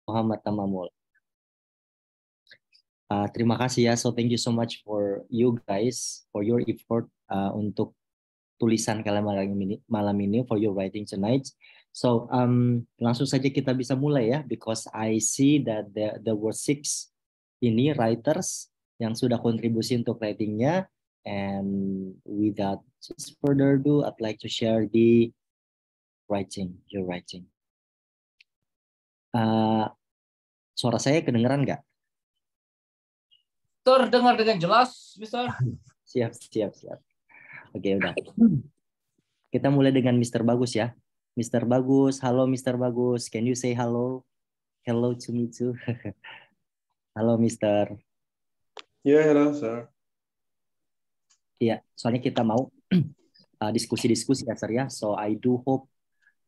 Muhammad Tamamul. Terima kasih ya. So thank you so much for you guys for your effort untuk tulisan kalian malam ini for your writing tonight. So langsung saja kita bisa mulai ya, because I see that there were 6 ini writers yang sudah kontribusi untuk writingnya, and without just further ado, I'd like to share the your writing. Suara saya kedengeran nggak? Terdengar dengan jelas, Mister. Siap. Oke, udah. Kita mulai dengan Mr. Bagus ya. Mr. Bagus, halo Mr. Bagus. Can you say hello? Hello to me too. Halo Mr. Yeah, hello, sir. Iya, soalnya kita mau diskusi-diskusi ya, sir ya. So I do hope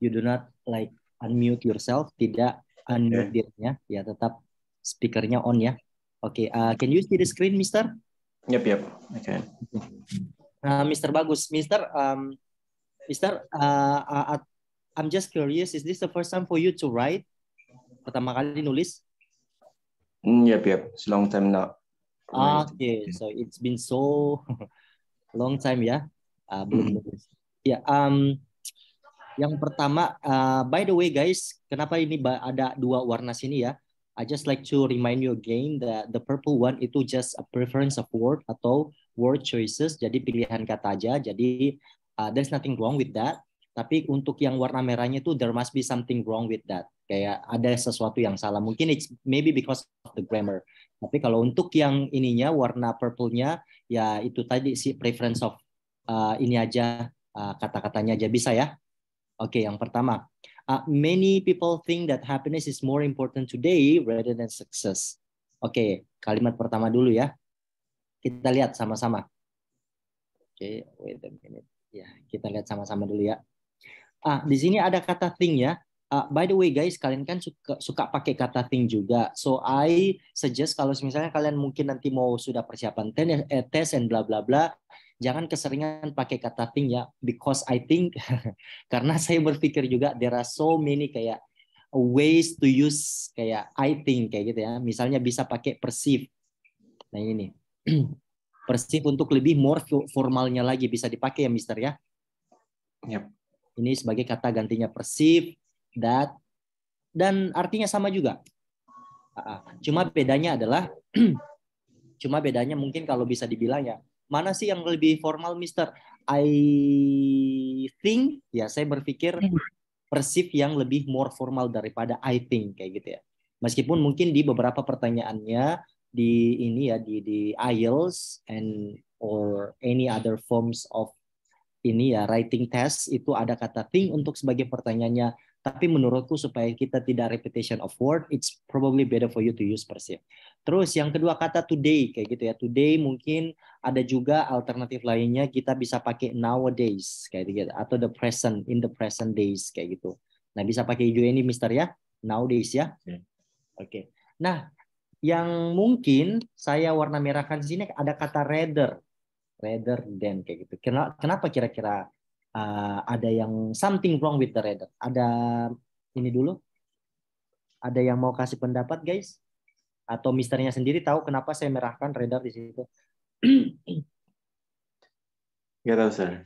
you do not like unmute yourself, tidak unmute dirinya, ya tetap speakernya on ya. Oke, can you see the screen, Mr.? Yep, okay. Mr. Bagus, Mr. I'm just curious, is this the first time for you to write? Pertama kali nulis? Yep, it's long time now. Okay, so it's been so long time ya, belum nulis. Ya, yang pertama, by the way guys, kenapa ini ada 2 warna sini ya? I just like to remind you again that the purple one itu just a preference of word atau word choices, jadi pilihan kata aja. Jadi there's nothing wrong with that. Tapi untuk yang warna merahnya itu there must be something wrong with that. Kayak ada sesuatu yang salah. Mungkin it's maybe because of the grammar. Tapi kalau untuk yang ininya warna purple-nya ya itu tadi sih preference of ini aja, kata-katanya aja bisa ya. Oke, yang pertama. Many people think that happiness is more important today rather than success. Oke, kalimat pertama dulu ya. Kita lihat sama-sama. Oke, wait a minute. Ya, kita lihat sama-sama dulu ya. Di sini ada kata think ya. By the way guys, kalian kan suka pakai kata think juga. So I suggest kalau misalnya kalian mungkin nanti mau sudah persiapan tes and bla bla bla, jangan keseringan pakai kata think ya, because I think karena saya berpikir juga there are so many kayak ways to use kayak I think kayak gitu ya. Misalnya bisa pakai perceive. Nah ini perceive untuk lebih more formalnya lagi bisa dipakai ya Mister ya. Yep. Ini sebagai kata gantinya perceive, that, dan artinya sama juga. Cuma bedanya adalah mungkin kalau bisa dibilang ya, mana sih yang lebih formal, Mister? I think, ya saya berpikir perceive yang lebih more formal daripada I think kayak gitu ya. Meskipun mungkin di beberapa pertanyaannya di ini ya di IELTS and or any other forms of ini ya writing test itu ada kata think untuk sebagai pertanyaannya, tapi menurutku supaya kita tidak repetition of word, it's probably better for you to use perceive. Terus yang kedua kata today kayak gitu ya. Today mungkin ada juga alternatif lainnya, kita bisa pakai nowadays kayak gitu atau the present, in the present days kayak gitu. Nah, bisa pakai juga ini Mister ya, nowadays ya. Oke. Nah, yang mungkin saya warna merahkan di sini ada kata rather than kayak gitu. Kenapa kira-kira ada yang something wrong with the rather? Ada ini dulu? Ada yang mau kasih pendapat guys? Atau misternya sendiri tahu kenapa saya merahkan rather di situ? Nggak tahu, sir.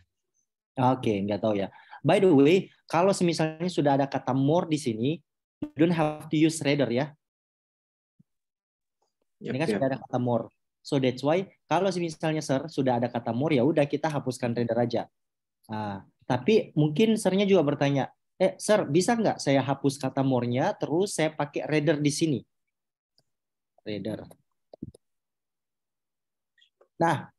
Oke, nggak tahu ya. By the way, kalau misalnya sudah ada kata more di sini, you don't have to use rather ya. Ini kan sudah ada kata more. So that's why kalau misalnya sir sudah ada kata more ya udah kita hapuskan rather aja. Tapi mungkin sirnya juga bertanya, sir bisa nggak saya hapus kata more-nya terus saya pakai rather di sini? Rather. Nah,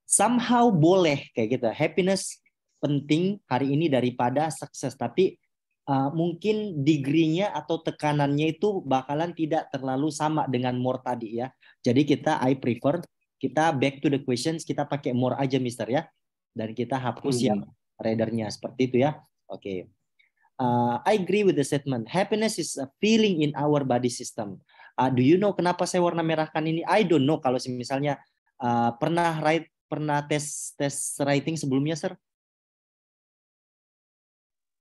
somehow boleh kayak gitu. Happiness penting hari ini daripada sukses, tapi mungkin degree-nya atau tekanannya itu bakalan tidak terlalu sama dengan more tadi ya. Jadi I prefer kita back to the questions, kita pakai more aja Mister ya. Dan kita hapus yang rather-nya seperti itu ya. Oke. I agree with the statement. Happiness is a feeling in our body system. Do you know kenapa saya warna merahkan ini? I don't know kalau misalnya pernah tes writing sebelumnya, Sir?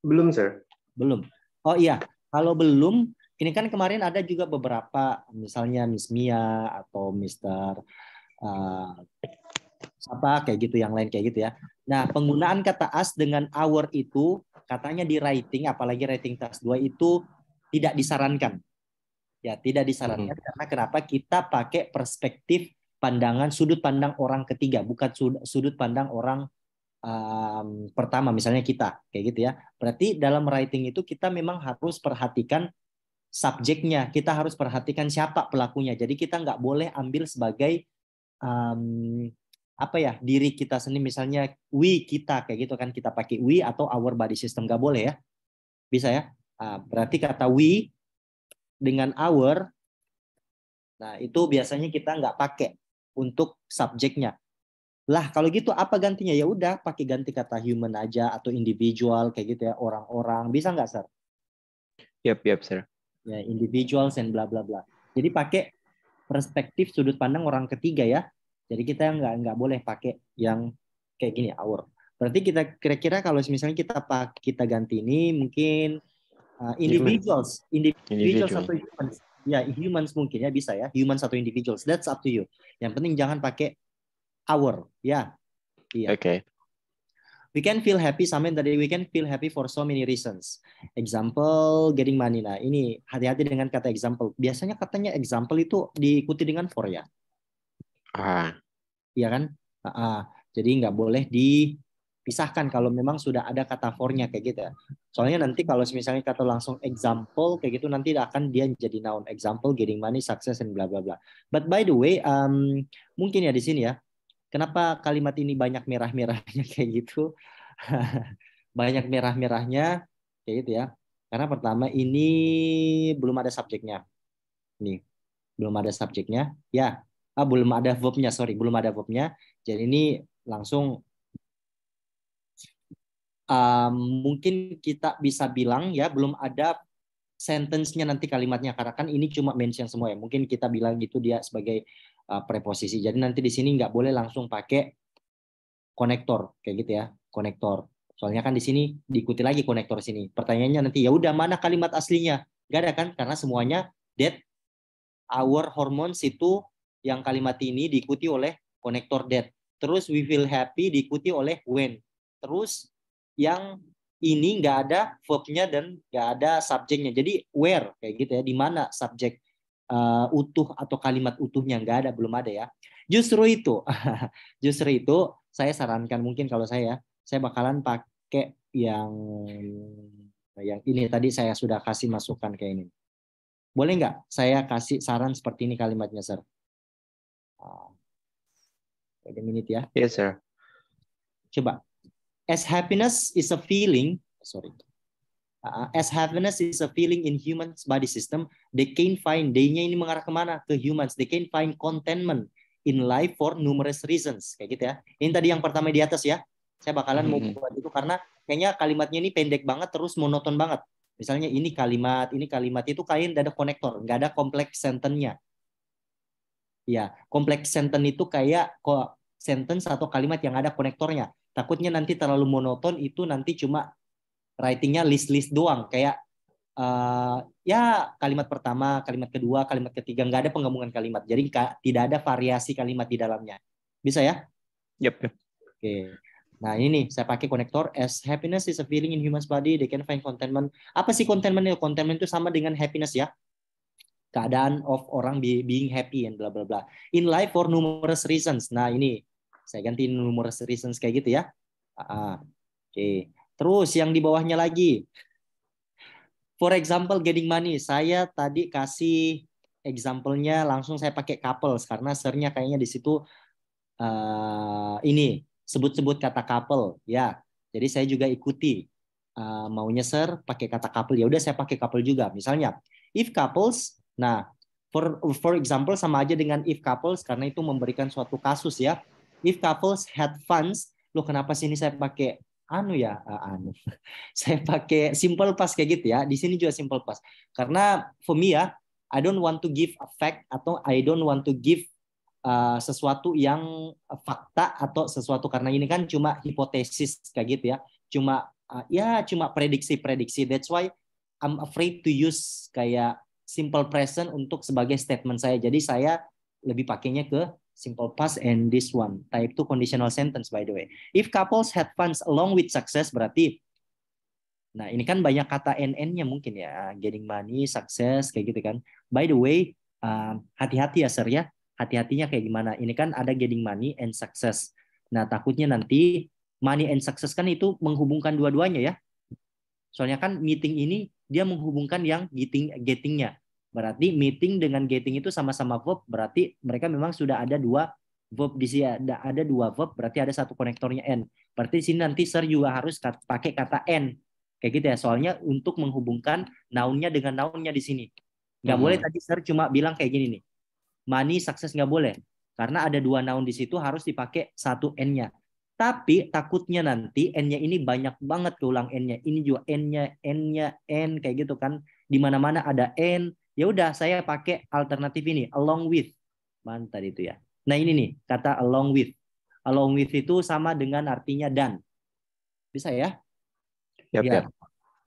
Belum, sir. Belum. Oh iya, kalau belum, Ini kan kemarin ada juga beberapa, misalnya Miss Mia atau Mr. Apa kayak gitu, yang lain kayak gitu ya. Nah, penggunaan kata as dengan our itu katanya di writing, apalagi writing task 2 itu tidak disarankan. Ya, tidak disarankan karena kenapa? Kita pakai perspektif pandangan sudut pandang orang ketiga, bukan sudut pandang orang pertama, misalnya kita kayak gitu ya. Berarti dalam writing itu kita memang harus perhatikan subjeknya, kita harus perhatikan siapa pelakunya. Jadi kita nggak boleh ambil sebagai apa ya, diri kita sendiri, misalnya we, kita kayak gitu kan, kita pakai we atau our body system, nggak boleh ya. Bisa ya. Berarti kata we dengan our, nah itu biasanya kita nggak pakai untuk subjeknya. Lah kalau gitu apa gantinya? Ya udah pakai ganti kata human aja atau individual kayak gitu ya, orang-orang. Bisa nggak, Sir? Yap, sir. Ya, individuals and bla bla bla. Jadi pakai perspektif sudut pandang orang ketiga ya. Jadi kita nggak boleh pakai yang kayak gini, our. Berarti kita kira-kira kalau misalnya kita ganti ini mungkin individuals atau humans. Ya, humans mungkin ya, bisa ya. Humans atau individuals. That's up to you. Yang penting jangan pakai our, ya. Iya. Okay. We can feel happy, Samen tadi, we can feel happy for so many reasons. Example, getting money. Nah, ini hati-hati dengan kata example. Biasanya katanya example itu diikuti dengan for ya. Iya kan? Jadi nggak boleh dipisahkan kalau memang sudah ada kata for-nya kayak gitu ya. Soalnya nanti kalau misalnya kata langsung example kayak gitu, nanti akan dia jadi noun. Example, getting money, success, and bla bla bla. But by the way, mungkin ya di sini ya, kenapa kalimat ini banyak merah-merahnya kayak gitu? Banyak merah-merahnya kayak gitu ya. Karena pertama ini belum ada subjeknya. Nih, belum ada subjeknya. Ya, belum ada verb-nya, sorry, belum ada verb-nya. Jadi ini langsung mungkin kita bisa bilang ya belum ada sentence-nya nanti kalimatnya, karena kan ini cuma mention semua ya. Mungkin kita bilang gitu dia sebagai preposisi. Jadi nanti di sini nggak boleh langsung pakai konektor kayak gitu ya, konektor. Soalnya kan di sini diikuti lagi konektor sini. Pertanyaannya nanti ya udah mana kalimat aslinya? Nggak ada kan? Karena semuanya that, our hormones itu yang kalimat ini diikuti oleh konektor that. Terus we feel happy diikuti oleh when. Terus yang ini nggak ada verb-nya dan nggak ada subjeknya. Jadi where kayak gitu ya, di mana subjek utuh atau kalimat utuhnya, nggak ada, belum ada ya. Justru itu saya sarankan mungkin kalau saya bakalan pakai yang ini tadi saya sudah kasih masukan kayak ini. Boleh nggak saya kasih saran seperti ini kalimatnya, Sir? Wait a minute ya. Yes, sir. Coba. As happiness is a feeling, as happiness is a feeling in humans body system, they can find, day-nya ini mengarah kemana? Ke humans. They can find contentment in life for numerous reasons. Kayak gitu ya. Ini tadi yang pertama di atas ya. Saya bakalan mau buat itu karena kayaknya kalimatnya ini pendek banget, terus monoton banget. Misalnya ini kalimat itu kayak ada konektor, nggak ada kompleks sentence-nya. Ya, kompleks sentence itu kayak sentence atau kalimat yang ada konektornya. Takutnya nanti terlalu monoton, itu nanti cuma writing-nya list-list doang. Kayak ya kalimat pertama, kalimat kedua, kalimat ketiga, nggak ada penggabungan kalimat. Jadi tidak ada variasi kalimat di dalamnya. Bisa ya? Yep. Oke. Nah ini nih, saya pakai konektor. As happiness is a feeling in human's body, they can find contentment. Apa sih contentment? Contentment itu sama dengan happiness ya. Keadaan of orang being happy and bla bla bla. In life for numerous reasons. Nah ini, saya ganti numerous reasons kayak gitu ya. Oke. Terus yang di bawahnya lagi. For example, getting money. Saya tadi kasih example-nya langsung saya pakai couples karena sernya kayaknya di situ ini sebut-sebut kata couple ya. Jadi saya juga ikuti maunya Sir pakai kata couple, ya udah saya pakai couple juga. Misalnya if couples, nah for example sama aja dengan if couples karena itu memberikan suatu kasus ya. If couples had funds, loh kenapa sini saya pakai saya pakai simple past kayak gitu ya. Di sini juga simple past karena for me ya, I don't want to give a fact atau I don't want to give sesuatu yang fakta atau sesuatu, karena ini kan cuma hipotesis kayak gitu ya, cuma prediksi. That's why I'm afraid to use kayak simple present untuk sebagai statement saya. Jadi saya lebih pakainya ke simple past and this one. Type 2 conditional sentence by the way. If couples had fun along with success berarti, nah ini kan banyak kata NN-nya mungkin ya. Getting money, success, kayak gitu kan. By the way, hati-hati ya sir ya. Hati-hatinya kayak gimana. Ini kan ada getting money and success. Nah takutnya nanti money and success kan itu menghubungkan dua-duanya ya. Soalnya kan meeting ini dia menghubungkan yang getting-nya. Berarti meeting dengan getting itu sama-sama verb, berarti mereka memang sudah ada dua verb di sini, ada dua verb, berarti ada satu konektornya N. Berarti di sini nanti sir juga harus pakai kata N. Kayak gitu ya, soalnya untuk menghubungkan noun-nya dengan noun-nya di sini. Nggak boleh tadi sir cuma bilang kayak gini nih. Money, success nggak boleh. Karena ada dua noun di situ harus dipakai satu N-nya. Tapi takutnya nanti N-nya ini banyak banget keulang N-nya. Ini juga N-nya, N-nya, N kayak gitu kan. Di mana-mana ada N. Ya udah saya pakai alternatif ini, along with. Mana tadi itu ya. Nah ini nih, kata along with. Along with itu sama dengan artinya dan. Bisa ya? Ya.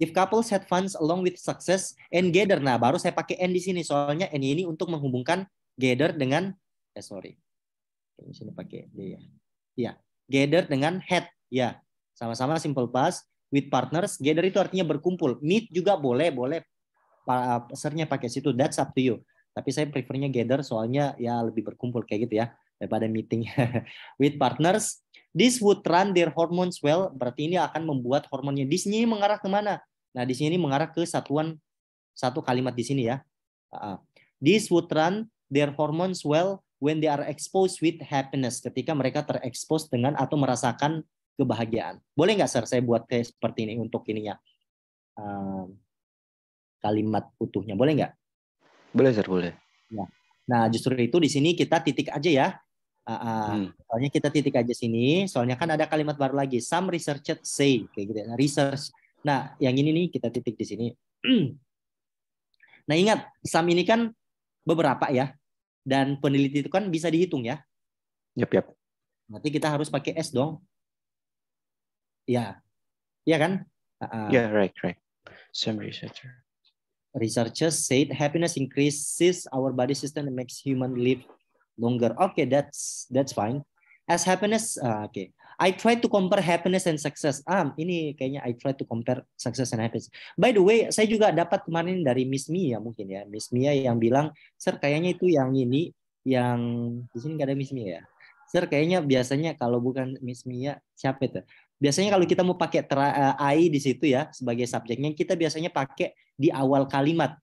If couples had fun along with success and gather. Nah, baru saya pakai N di sini. Soalnya N ini untuk menghubungkan gather dengan Di sini pakai D ya. Ya. Gather dengan had, ya sama-sama simple past. With partners, gather itu artinya berkumpul. Meet juga boleh pesernya pakai situ. That's up to you. Tapi saya prefernya gather soalnya ya lebih berkumpul kayak gitu ya daripada meeting. With partners, this would run their hormones well. Berarti ini akan membuat hormonnya di sini mengarah kemana? Nah di sini mengarah ke satu kalimat di sini ya. This would run their hormones well when they are exposed with happiness, ketika mereka terekspos dengan atau merasakan kebahagiaan. Boleh nggak sir saya buat kayak seperti ini untuk ininya kalimat utuhnya, boleh nggak? Boleh sir, boleh. Ya. Nah justru itu di sini kita titik aja ya. Soalnya kita titik aja sini, soalnya kan ada kalimat baru lagi. Some researchers say kayak gitu. Nah, research. Nah yang ini nih kita titik di sini. Nah ingat, some ini kan beberapa ya. Dan peneliti itu kan bisa dihitung ya. Yap. Berarti kita harus pakai S dong. Ya. Iya kan? Yeah, right. Some researcher. Researchers said happiness increases our body system and makes human live longer. Okay, that's fine. As happiness, okay. I try to compare happiness and success. Ini kayaknya I try to compare success and happiness. By the way, saya juga dapat kemarin dari Miss Mia mungkin ya. Miss Mia yang bilang, "Sir, kayaknya itu yang ini, yang di sini nggak ada Miss Mia ya. Sir, kayaknya biasanya kalau bukan Miss Mia, siapa itu? Biasanya kalau kita mau pakai I di situ ya sebagai subjeknya, kita biasanya pakai di awal kalimat.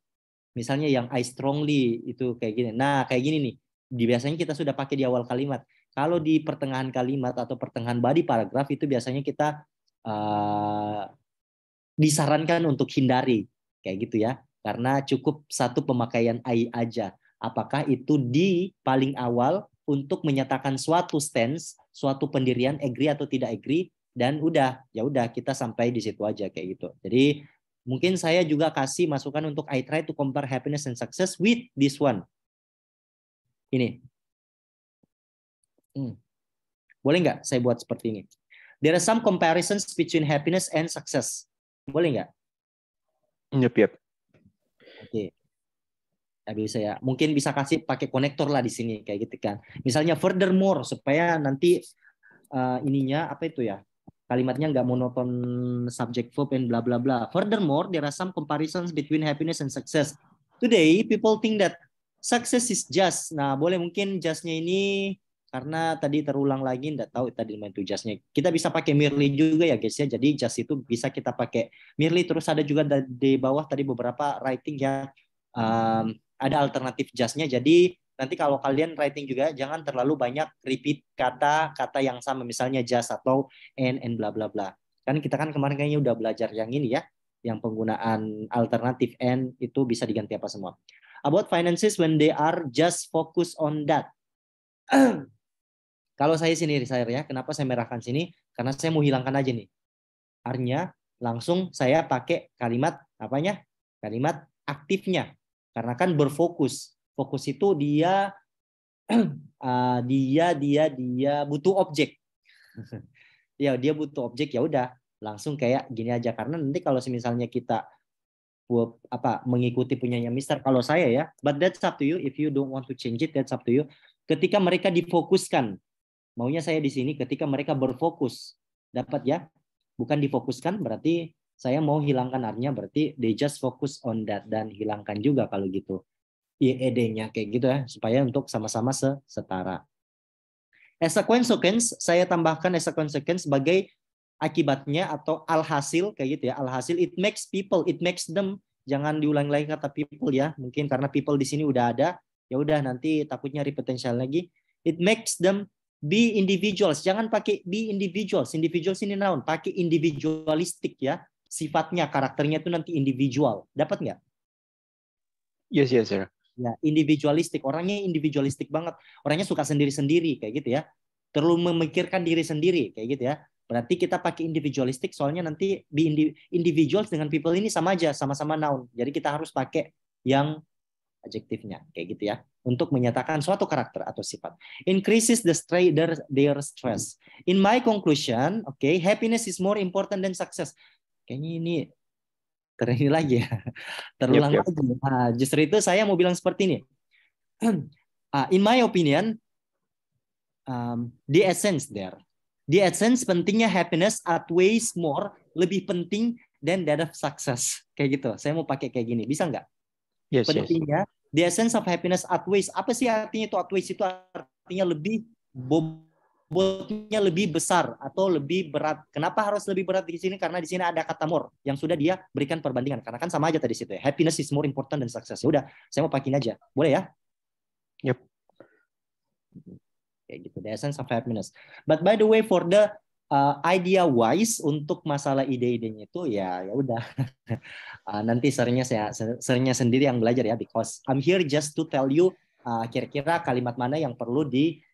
Misalnya yang I strongly itu kayak gini. Nah, kayak gini nih. Biasanya kita sudah pakai di awal kalimat. Kalau di pertengahan kalimat atau pertengahan body paragraf itu biasanya kita disarankan untuk hindari kayak gitu ya. Karena cukup satu pemakaian I aja. Apakah itu di paling awal untuk menyatakan suatu stance, suatu pendirian agree atau tidak agree, dan ya udah kita sampai di situ aja kayak gitu. Jadi mungkin saya juga kasih masukan untuk I try to compare happiness and success with this one. Ini. Boleh nggak saya buat seperti ini? There are some comparisons between happiness and success. Boleh nggak? Yap. Oke. Ya bisa ya. Mungkin bisa kasih pakai konektor lah di sini kayak gitu kan. Misalnya furthermore supaya nanti ininya apa itu ya? Kalimatnya nggak monoton subject verb and bla bla bla. Furthermore, there are some comparisons between happiness and success. Today, people think that success is just. Nah, boleh mungkin just-nya ini karena tadi terulang lagi, nggak tahu tadi mana itu just-nya. Kita bisa pakai merely juga ya guys ya. Jadi just itu bisa kita pakai merely. Terus ada juga di bawah tadi beberapa writing ya. Ada alternatif just-nya. Jadi nanti kalau kalian writing juga jangan terlalu banyak repeat kata-kata yang sama. Misalnya just atau and bla bla bla. Kan kita kan kemarin kayaknya udah belajar yang ini ya. Yang penggunaan alternatif and itu bisa diganti apa semua. About finances when they are just focus on that. Kalau saya sendiri saya ya, kenapa saya merahkan sini? Karena saya mau hilangkan aja nih. Artinya langsung saya pakai kalimat apanya? Kalimat aktifnya. Karena kan berfokus. Fokus itu dia butuh objek. Ya dia butuh objek ya udah langsung kayak gini aja. Karena nanti kalau misalnya kita mengikuti punyanya Mister. Kalau saya ya, but that's up to you. If you don't want to change it, that's up to you. Ketika mereka difokuskan, maunya saya di sini ketika mereka berfokus, dapat ya? Bukan difokuskan berarti saya mau hilangkan artinya, berarti they just focus on that, dan hilangkan juga kalau gitu IED-nya kayak gitu ya, supaya untuk sama-sama setara. As a consequence, saya tambahkan as a consequence sebagai akibatnya atau alhasil kayak gitu ya. Alhasil, it makes people, it makes them, jangan diulang lagi kata people ya. Mungkin karena people di sini udah ada, ya udah nanti takutnya repetition lagi. It makes them be individuals. Jangan pakai be individuals. Individuals ini noun, pakai individualistic ya. Sifatnya, karakternya itu nanti individual. Dapat nggak? Yes, sir. Ya, individualistik. Orangnya individualistik banget. Orangnya suka sendiri-sendiri kayak gitu ya. Terlalu memikirkan diri sendiri kayak gitu ya. Berarti kita pakai individualistik, soalnya nanti individuals dengan people ini sama aja, sama-sama noun. Jadi kita harus pakai yang adjektifnya kayak gitu ya, untuk menyatakan suatu karakter atau sifat. Increases their stress. In my conclusion, okay, happiness is more important than success. Kayaknya ini ini lagi ya, terulang lagi. Nah, justru itu saya mau bilang seperti ini. In my opinion, the essence there. The essence pentingnya happiness outweighs more, lebih penting than that of success. Kayak gitu. Saya mau pakai kayak gini. Bisa nggak? Yes, pentingnya, the essence of happiness outweighs. Apa sih artinya itu outweighs? Itu artinya lebih, bobotnya lebih besar atau lebih berat. Kenapa harus lebih berat di sini? Karena di sini ada kata more yang sudah dia berikan perbandingan. Karena kan sama aja tadi situ ya. Happiness is more important than success. Ya udah, saya mau pakein aja. Boleh ya? Yep. Kayak gitu. The essence of happiness. But by the way, for the idea wise, untuk masalah ide-idenya itu ya udah. Nanti sernya sendiri yang belajar ya. Because I'm here just to tell you kira-kira kalimat mana yang perlu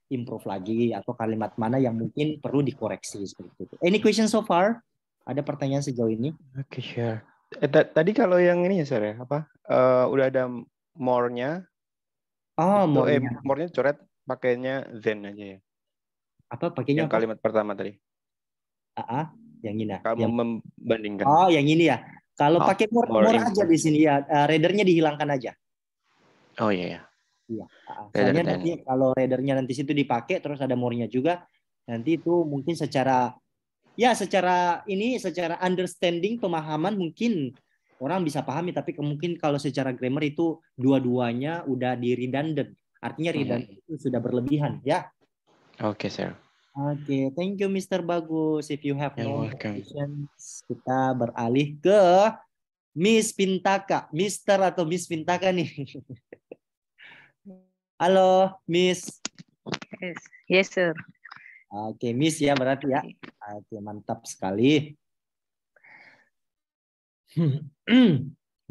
improve lagi, atau kalimat mana yang mungkin perlu dikoreksi seperti itu. Any question so far? Ada pertanyaan sejauh ini? Oke, sure. Tadi kalau yang ini ya, sir ya, apa? Udah ada more-nya. Oh, more-nya. More-nya coret pakainya then aja ya. Apa pakainya? Yang kalimat pertama tadi. Yang ini ya. Kalau membandingkan. Oh, yang ini ya. Kalau pakai more aja di sini ya, readernya dihilangkan aja. Oh iya. Iya. Soalnya nanti kalau readernya nanti situ dipakai terus ada more-nya juga, nanti itu mungkin secara understanding, pemahaman mungkin orang bisa pahami, tapi mungkin kalau secara grammar itu dua-duanya udah di redundant. Artinya redundant itu sudah berlebihan ya. Oke, sir. Oke, thank you Mr. Bagus. If you have no questions, kita beralih ke Miss Pintaka. Mr. atau Miss Pintaka nih. Halo, Miss. Yes, sir. Oke, Miss ya berarti ya. Oke, mantap sekali.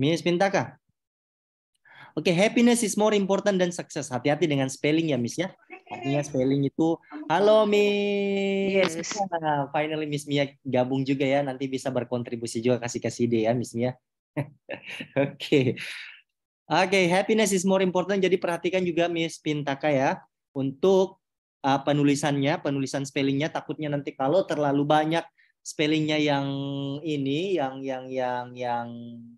Miss Pintaka. Oke, happiness is more important than success. Hati-hati dengan spelling ya, Miss ya. Artinya spelling itu, halo Miss. Yes. Finally Miss Mia gabung juga ya. Nanti bisa berkontribusi juga, kasih ide ya, Miss Mia. Oke. Oke, happiness is more important. Jadi perhatikan juga Miss Pintaka ya, untuk penulisan spellingnya. Takutnya nanti kalau terlalu banyak spellingnya yang ini, yang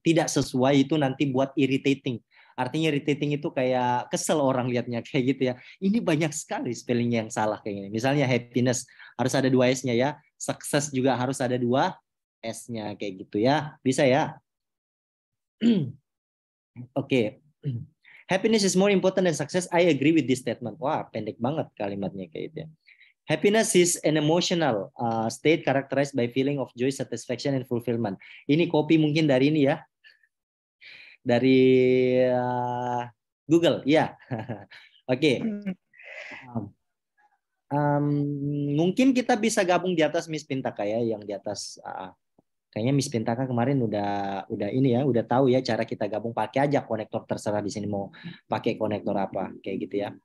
tidak sesuai, itu nanti buat irritating. Artinya irritating itu kayak kesel orang lihatnya kayak gitu ya. Ini banyak sekali spellingnya yang salah kayak gini. Misalnya happiness harus ada 2 S-nya ya. Success juga harus ada 2 S-nya kayak gitu ya. Bisa ya? Oke. Happiness is more important than success. I agree with this statement. Wah, pendek banget kalimatnya kayak gitu ya. Happiness is an emotional state characterized by feeling of joy, satisfaction, and fulfillment. Ini copy mungkin dari ini ya. Dari Google, ya. Oke. Mungkin kita bisa gabung di atas Miss Pintaka ya, yang di atas. Kayaknya Miss Pintaka kemarin udah ini ya, udah tahu ya cara kita gabung. Pakai aja konektor, terserah di sini mau pakai konektor apa kayak gitu ya.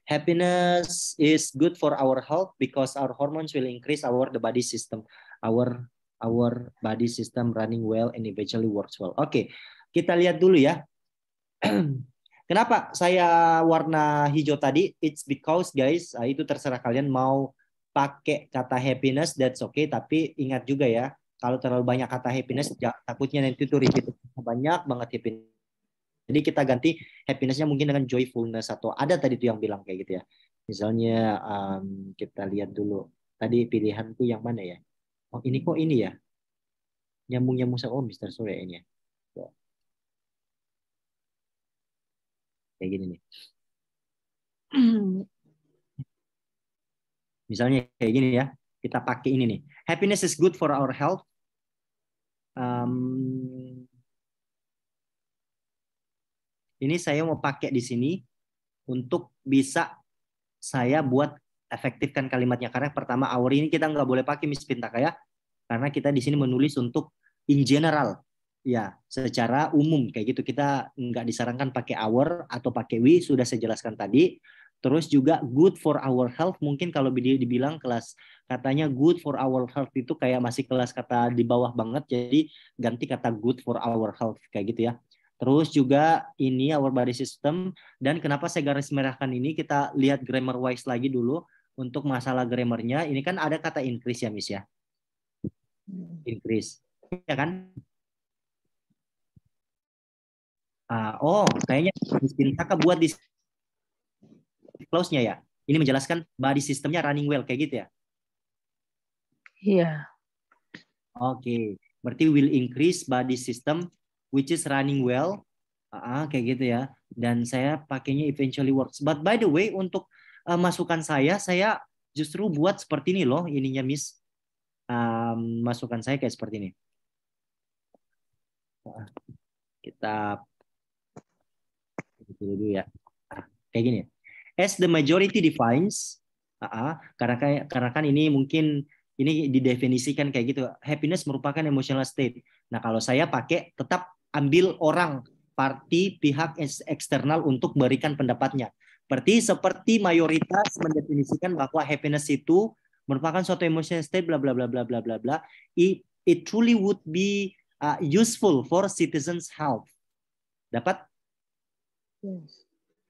Happiness is good for our health because our hormones will increase the body system. Our body system running well and eventually works well. Oke, kita lihat dulu ya. Kenapa saya warna hijau tadi? It's because guys, itu terserah kalian mau pakai kata happiness, that's okay. Tapi ingat juga ya, Kalau terlalu banyak kata happiness, takutnya nanti tuh repeat banyak banget happiness. Jadi kita ganti happiness-nya mungkin dengan joyfulness atau ada tadi tuh yang bilang kayak gitu ya. Misalnya kita lihat dulu. Tadi pilihanku yang mana ya? Oh ini kok ini ya? Nyambung-nyambung sama Mr. Surya ini ya. Kayak gini nih. Misalnya kayak gini ya. Kita pakai ini nih. Happiness is good for our health. Ini saya mau pakai di sini untuk bisa saya buat efektifkan kalimatnya. Karena pertama our ini kita nggak boleh pakai Miss Pintaka ya. Karena kita di sini menulis untuk in general. Ya, secara umum kayak gitu. Kita nggak disarankan pakai our atau pakai we, sudah saya jelaskan tadi. Terus juga good for our health, mungkin kalau dibilang kelas katanya good for our health itu kayak masih kelas kata di bawah banget, jadi ganti kata good for our health kayak gitu ya. Terus juga ini our body system, dan kenapa saya garis merahkan ini, kita lihat grammar wise lagi dulu untuk masalah grammarnya. Ini kan ada kata increase ya Miss ya. Increase. Ya kan? Oh, kayaknya Miss Pintaka buat di clause-nya ya. Ini menjelaskan body systemnya running well kayak gitu ya. Iya. Oke, berarti will increase body system which is running well. Kayak gitu ya. Dan saya pakainya eventually works. But by the way, untuk masukan saya justru buat seperti ini loh ininya Miss. Masukan saya kayak seperti ini. Kita dulu ya. Kayak gini. As the majority defines, karena kan ini mungkin ini didefinisikan kayak gitu. Happiness merupakan emotional state. Nah kalau saya pakai tetap ambil orang, party, pihak eksternal untuk berikan pendapatnya. Seperti mayoritas mendefinisikan bahwa happiness itu merupakan suatu emotional state, bla bla bla bla bla bla bla. It truly would be useful for citizens' health. Dapat? Yes.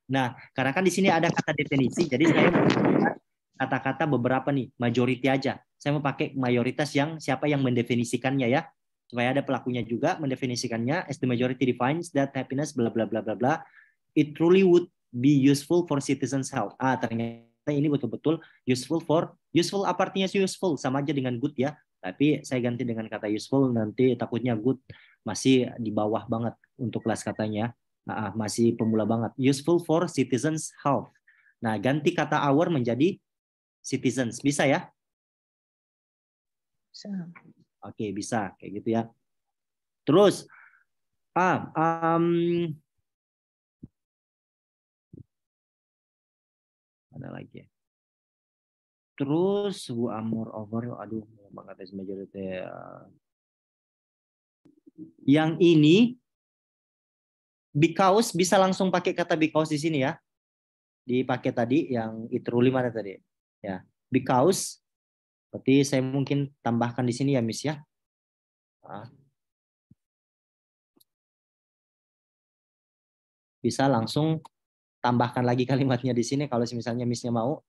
Nah, karena kan di sini ada kata definisi, jadi saya menggunakan kata-kata beberapa nih, majority aja. Saya mau pakai mayoritas yang siapa yang mendefinisikannya ya, supaya ada pelakunya juga mendefinisikannya. As the majority defines that happiness, bla bla bla bla bla, it truly would be useful for citizens' health. Ternyata ini betul-betul useful apa artinya useful? Sama aja dengan good ya, tapi saya ganti dengan kata useful, nanti takutnya good masih di bawah banget untuk kelas katanya. Masih pemula banget. Useful for citizens' health. Nah, ganti kata our menjadi citizens. Bisa ya? Bisa. Oke, bisa. Kayak gitu ya. Terus, ada lagi ya. Terus, who are more over, aduh, banget majority. Yang ini, because, bisa langsung pakai kata because di sini ya. Dipakai tadi, yang it truly mana tadi? Ya, because, berarti saya mungkin tambahkan di sini ya, Miss ya. Bisa langsung tambahkan lagi kalimatnya di sini kalau misalnya Missnya mau.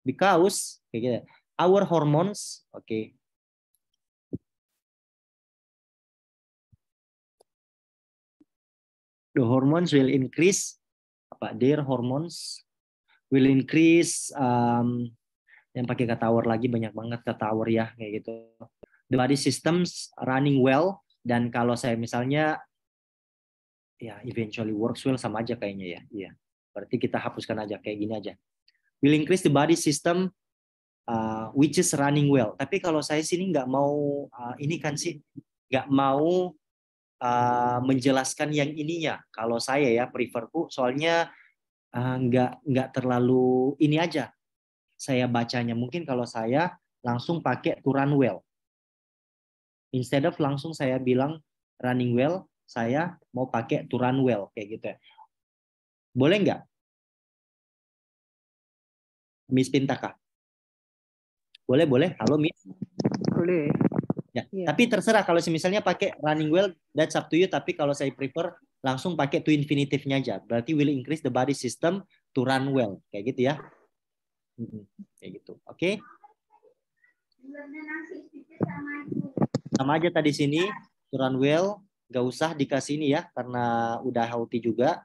Because kayak gitu. Our hormones, oke. The hormones will increase, their hormones will increase, yang pakai kata our lagi banyak banget kata our ya kayak gitu. The body systems running well, dan kalau saya misalnya ya eventually works well sama aja kayaknya ya. Iya. Berarti kita hapuskan aja kayak gini aja. Will increase the body system which is running well. Tapi kalau saya sini nggak mau ini kan sih nggak mau menjelaskan yang ininya. Kalau saya ya preferku soalnya nggak terlalu ini aja. Saya bacanya mungkin kalau saya langsung pakai to run well. Instead of langsung saya bilang running well, saya mau pakai to run well kayak gitu ya. Boleh nggak? Miss Pintaka? Boleh. Halo Miss. Boleh. Ya, Iya. tapi terserah kalau misalnya pakai running well, that's up to you. Tapi kalau saya prefer langsung pakai to infinitive-nya aja. Berarti will increase the body system to run well. Kayak gitu ya. Kayak gitu. Oke? Sama aja tadi sini, to run well, gak usah dikasih ini ya, karena udah healthy juga.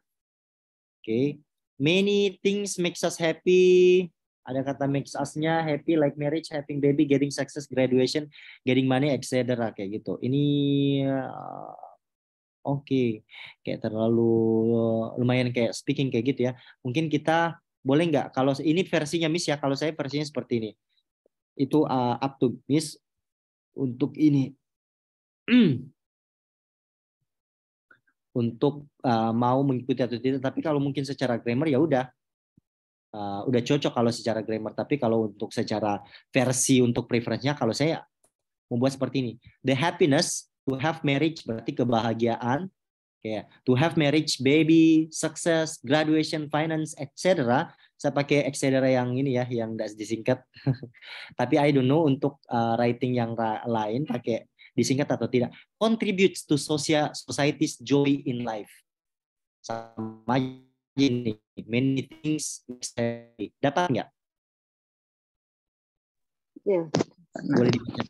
Oke. Many things makes us happy. Ada kata makes us-nya happy like marriage, having baby, getting success, graduation, getting money, etc. Kayak gitu. Ini oke. Kayak terlalu lumayan kayak speaking kayak gitu ya. Mungkin kita boleh nggak kalau ini versinya Miss ya, kalau saya versinya seperti ini. Itu up to Miss untuk ini. Untuk mau mengikuti atau tidak, tapi kalau mungkin secara grammar ya udah cocok kalau secara grammar, tapi kalau untuk secara versi untuk preference-nya kalau saya membuat seperti ini. The happiness to have marriage berarti kebahagiaan, kayak to have marriage, baby, success, graduation, finance, etc. Saya pakai etc. yang ini ya, yang tidak disingkat. Tapi I don't know untuk writing yang lain pakai disingkat atau tidak. Contributes to society's joy in life. Sama ini, many things dapat nggak? Ya. Boleh dibaca.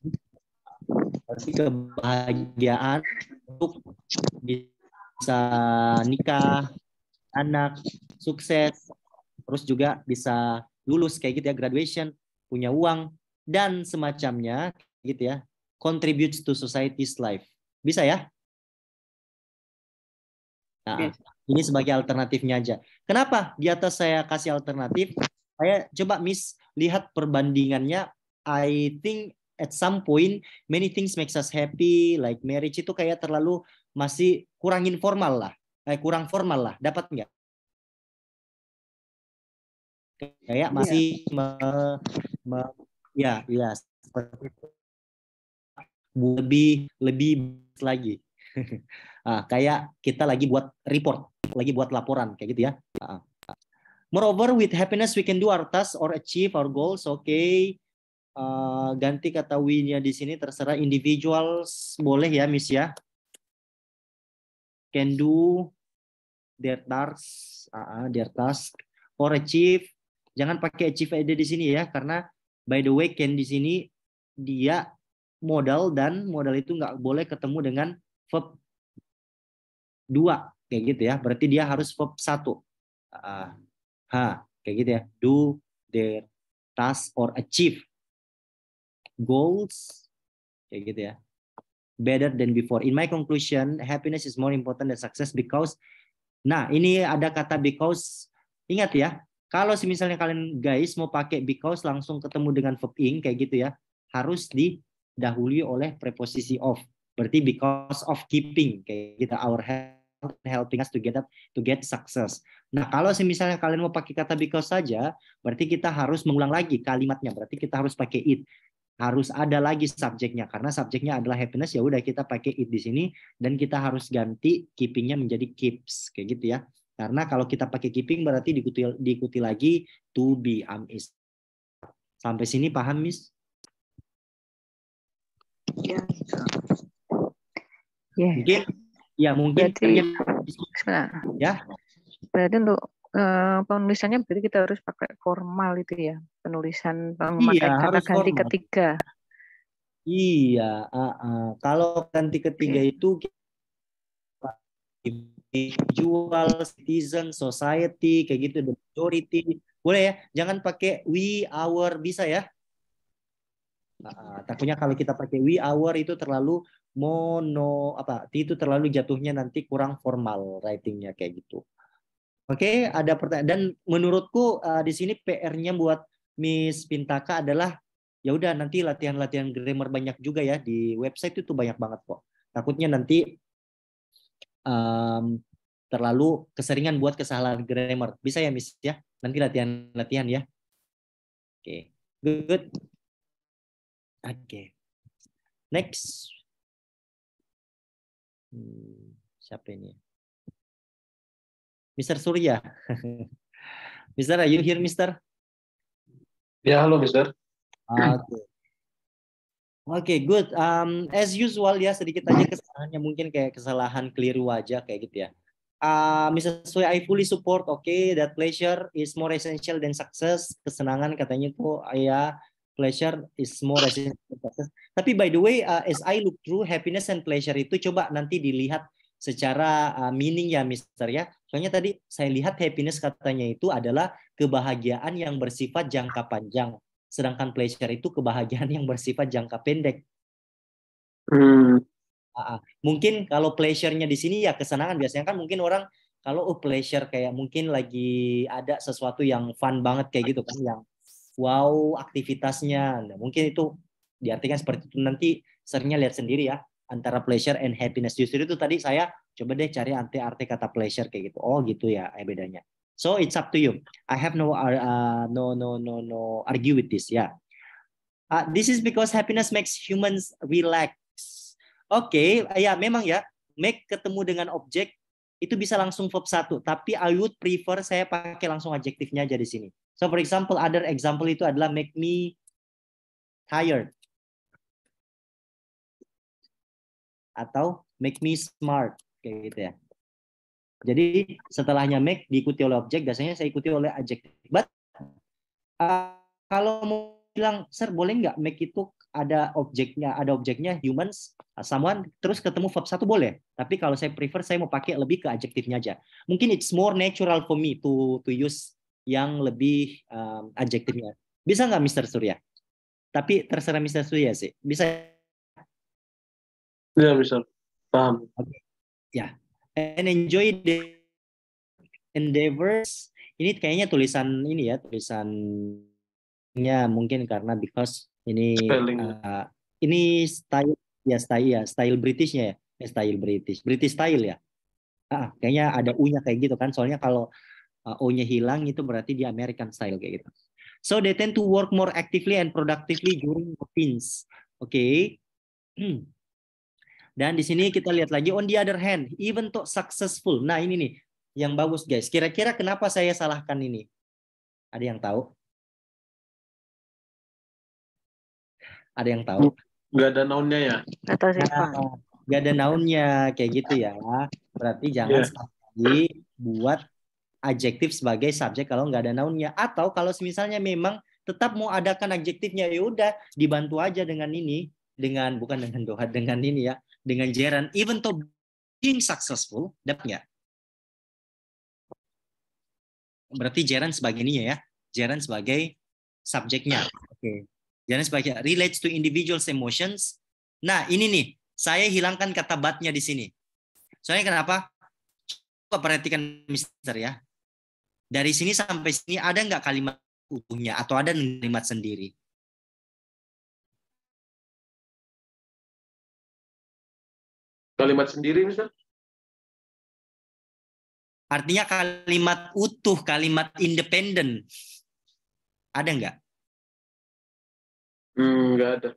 Berarti kebahagiaan untuk bisa nikah, anak, sukses, terus juga bisa lulus kayak gitu ya, graduation, punya uang dan semacamnya gitu ya. Contributes to society's life. Bisa ya? Nah, ini sebagai alternatifnya aja. Kenapa di atas saya kasih alternatif? Saya coba Miss lihat perbandingannya. I think at some point many things makes us happy, like marriage itu kayak terlalu masih kurang informal lah, kurang formal lah. Dapat nggak? Kayak masih ya seperti itu. Lebih lagi. Kayak kita lagi buat report, lagi buat laporan kayak gitu ya. Moreover, with happiness we can do our tasks or achieve our goals. Okay. Ganti kata we-nya di sini terserah, individuals boleh ya Miss ya. Can do their tasks, or achieve. Jangan pakai achieve aja di sini ya, karena by the way can di sini dia modal dan modal itu nggak boleh ketemu dengan verb 2 kayak gitu ya. Berarti dia harus verb 1. Kayak gitu ya. Do their task or achieve goals kayak gitu ya. Better than before. In my conclusion, happiness is more important than success because ini ada kata because. Ingat ya, kalau misalnya kalian guys mau pakai because langsung ketemu dengan verb ing kayak gitu ya, harus didahului oleh preposisi of. Berarti because of keeping kayak gitu, our health helping us to get success. Nah, kalau misalnya kalian mau pakai kata because saja, berarti kita harus mengulang lagi kalimatnya. Berarti kita harus pakai it. Harus ada lagi subjeknya, karena subjeknya adalah happiness, ya udah kita pakai it di sini dan kita harus ganti keepingnya menjadi keeps kayak gitu ya. Karena kalau kita pakai keeping berarti diikuti lagi to be, is. Sampai sini paham, Miss? Ya. Mungkin berarti, ya. Berarti untuk penulisannya berarti kita harus pakai formal itu ya, penulisan memakai kata ganti formal. Ketiga. Iya, kalau ganti ketiga itu individual, citizen, society, kayak gitu, the majority. Boleh ya, jangan pakai we, our, bisa ya. Takutnya kalau kita pakai we, our itu terlalu itu terlalu jatuhnya nanti kurang formal writingnya kayak gitu. Oke, ada pertanyaan. Dan menurutku di sini PR-nya buat Miss Pintaka adalah ya udah nanti latihan-latihan grammar banyak juga ya di website itu banyak banget kok. Takutnya nanti terlalu keseringan buat kesalahan grammar. Bisa ya Miss ya? Nanti latihan-latihan ya. Oke, good. Oke. Next. Siapa ini? Mr. Surya. Mister, are you here, Mister? Ya, halo, Mister. Oke, good. As usual ya, sedikit aja kesalahannya mungkin kayak kesalahan keliru aja kayak gitu ya. Mr. Surya, I fully support. Okay, that pleasure is more essential than success. Kesenangan katanya tuh ya Pleasure is more resistant to success. Tapi by the way, as I look through happiness and pleasure itu coba nanti dilihat secara meaning ya, Mister ya. Soalnya tadi saya lihat happiness katanya itu adalah kebahagiaan yang bersifat jangka panjang, sedangkan pleasure itu kebahagiaan yang bersifat jangka pendek. Mungkin kalau pleasure-nya di sini ya kesenangan, biasanya kan mungkin orang kalau pleasure kayak mungkin lagi ada sesuatu yang fun banget kayak gitu kan, yang wow aktivitasnya. Nah, mungkin itu diartikan seperti itu. Nanti seringnya lihat sendiri ya antara pleasure and happiness. Justru itu tadi saya coba deh cari arti kata pleasure kayak gitu. Oh gitu ya bedanya. So it's up to you. I have no argue with this ya. This is because happiness makes humans relax. Oke, ya memang ya, make ketemu dengan objek itu bisa langsung verb 1, tapi I would prefer saya pakai langsung adjektifnya aja di sini. So for example, other example itu adalah make me tired. Atau make me smart, kayak gitu ya. Jadi setelahnya make diikuti oleh objek, biasanya saya ikuti oleh adjektif. But kalau mau bilang, sir boleh nggak make itu ada objeknya humans, someone, terus ketemu verb 1 boleh. Tapi kalau saya prefer, saya mau pakai lebih ke adjektifnya aja. Mungkin it's more natural for me to use yang lebih adjektifnya. Bisa nggak Mr. Surya? Tapi terserah Mr. Surya sih. Bisa? Ya bisa. Paham. Okay. Ya. And enjoy the endeavors. Ini kayaknya tulisan ini ya, tulisannya mungkin karena because ini ini style Britishnya ya, style British style ya. Kayaknya ada U-nya kayak gitu kan, soalnya kalau O-nya hilang itu berarti dia American style kayak gitu. So they tend to work more actively and productively during routines. Oke. Dan di sini kita lihat lagi on the other hand, even though successful. Nah ini nih yang bagus guys. Kira-kira kenapa saya salahkan ini? Ada yang tahu? Ada yang tahu? Nggak ada nounnya ya? Nggak ada nounnya kayak gitu ya. Berarti jangan sekali buat adjektif sebagai subjek kalau nggak ada nounnya. Atau kalau misalnya memang tetap mau adakan adjektifnya, ya udah dibantu aja dengan ini, bukan dengan doa, dengan ini ya, dengan gerund. Even though being successful, dapat nggak? Berarti gerund sebagai ininya ya, gerund sebagai subjeknya. Oke. Gerund sebagai relates to individuals emotions. Nah ini nih, saya hilangkan kata but-nya di sini. Soalnya kenapa? Coba perhatikan Mister ya. Dari sini sampai sini ada nggak kalimat utuhnya atau ada kalimat sendiri? Kalimat sendiri, Mister? Artinya kalimat utuh, kalimat independen. Ada nggak? Nggak ada.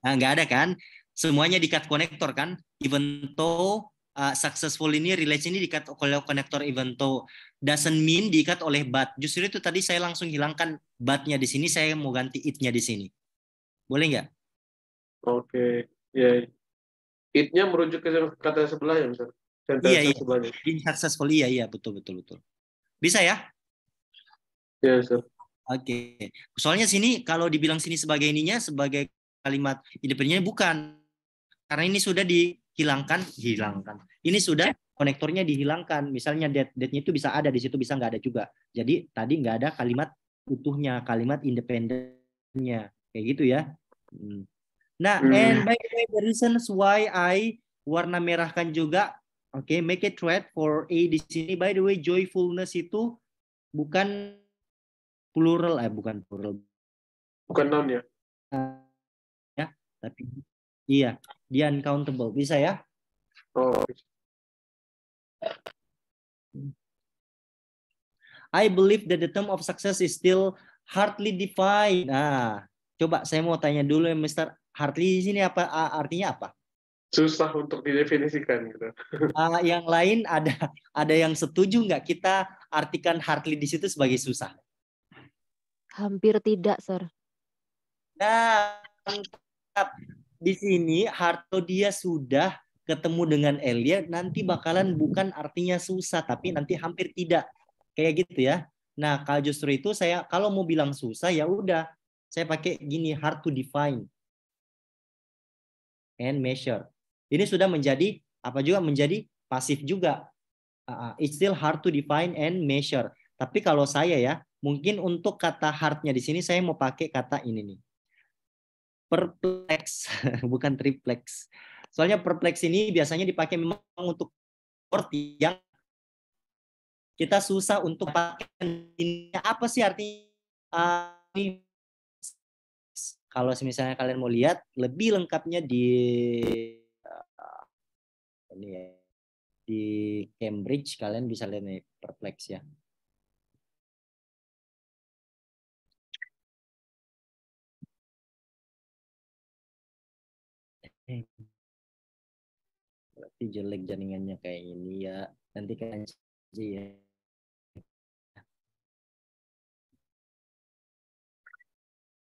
Nah, nggak ada kan? Semuanya di cut konektor kan? Even though successful ini relates ini diikat oleh konektor, even though doesn't mean diikat oleh but. Justru itu tadi saya langsung hilangkan but-nya di sini, saya mau ganti it-nya di sini. Boleh nggak? Oke. Ya. It-nya merujuk ke kata sebelah ya, Mister? Iya. Being successful, iya, betul. Bisa ya? Iya, Mister. Oke. Soalnya sini kalau dibilang sini sebagai ininya, sebagai kalimat independennya bukan. Karena ini sudah dihilangkan. Ini sudah konektornya dihilangkan. Misalnya date-nya itu bisa ada di situ, bisa nggak ada juga. Jadi tadi nggak ada kalimat utuhnya, kalimat independennya. Kayak gitu ya. Nah, and by the way, the reasons why I warna merahkan juga, oke, make it red for A di sini. By the way, joyfulness itu bukan plural, bukan plural. Bukan noun ya? Ya, tapi iya, dia uncountable. Bisa ya? Oh. I believe that the term of success is still hardly defined. Nah, coba saya mau tanya dulu ya, Mr. Hardly di sini apa artinya apa? Susah untuk didefinisikan gitu. Yang lain ada yang setuju nggak kita artikan hardly di situ sebagai susah? Hampir tidak, Sir. Nah, di sini Harto dia sudah ketemu dengan Elia, nanti bakalan bukan artinya susah, tapi nanti hampir tidak. Kayak gitu ya. Nah, kalau justru itu saya kalau mau bilang susah ya udah saya pakai gini, hard to define and measure. Ini sudah menjadi apa juga, menjadi pasif juga. It's still hard to define and measure. Tapi kalau saya ya, mungkin untuk kata hardnya di sini saya mau pakai kata ini nih. Perplex, bukan triplex. Soalnya perplex ini biasanya dipakai memang untuk word yang kita susah untuk pakai. Ini apa sih artinya? Kalau misalnya kalian mau lihat lebih lengkapnya di ini ya, di Cambridge kalian bisa lihat nih perplex ya. Berarti jelek jaringannya kayak ini ya. Nanti kalian aja ya.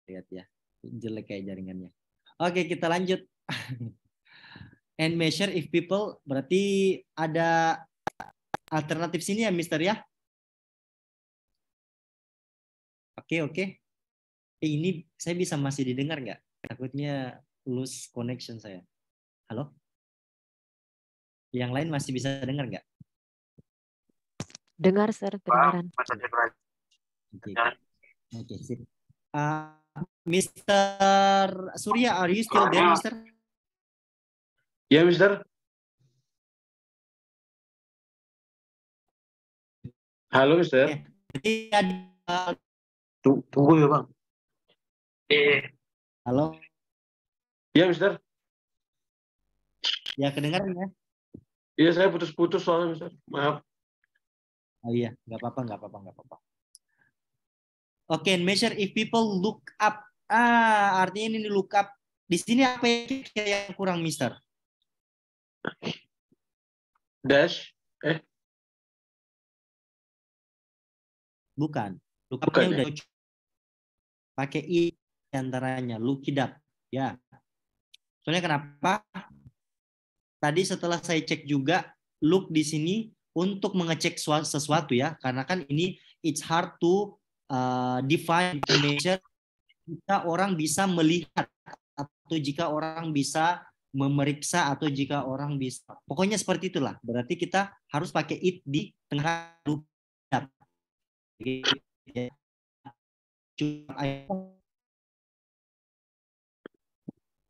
Lihat ya, jelek kayak jaringannya. Oke, kita lanjut. And measure if people, berarti ada alternatif sini ya, Mister ya. Oke. Ini saya bisa masih didengar nggak? Takutnya lose connection saya. Halo? Yang lain masih bisa dengar nggak? Dengar, Sir, kedengaran. Oke, sip. Mr. Surya, are you still there, Mister? Ya, Mister. Halo, Mister. Jadi ada Tunggu ya, Bang. halo, Ya, Mister. ya kedengaran ya? Iya, saya putus-putus soalnya, Mister. Maaf. Oh iya, nggak apa-apa. Oke, measure if people look up. Artinya ini look up. Di sini apa yang kurang, Mister? Dash. Bukan. Look Bukan, up-nya ya? udah pakai i antaranya, look it up. Ya. Soalnya kenapa? Tadi setelah saya cek juga, look di sini untuk mengecek sesuatu ya, karena kan ini it's hard to define, measure jika orang bisa melihat atau jika orang bisa memeriksa atau jika orang bisa. Pokoknya seperti itulah. Berarti kita harus pakai it di tengah look it up.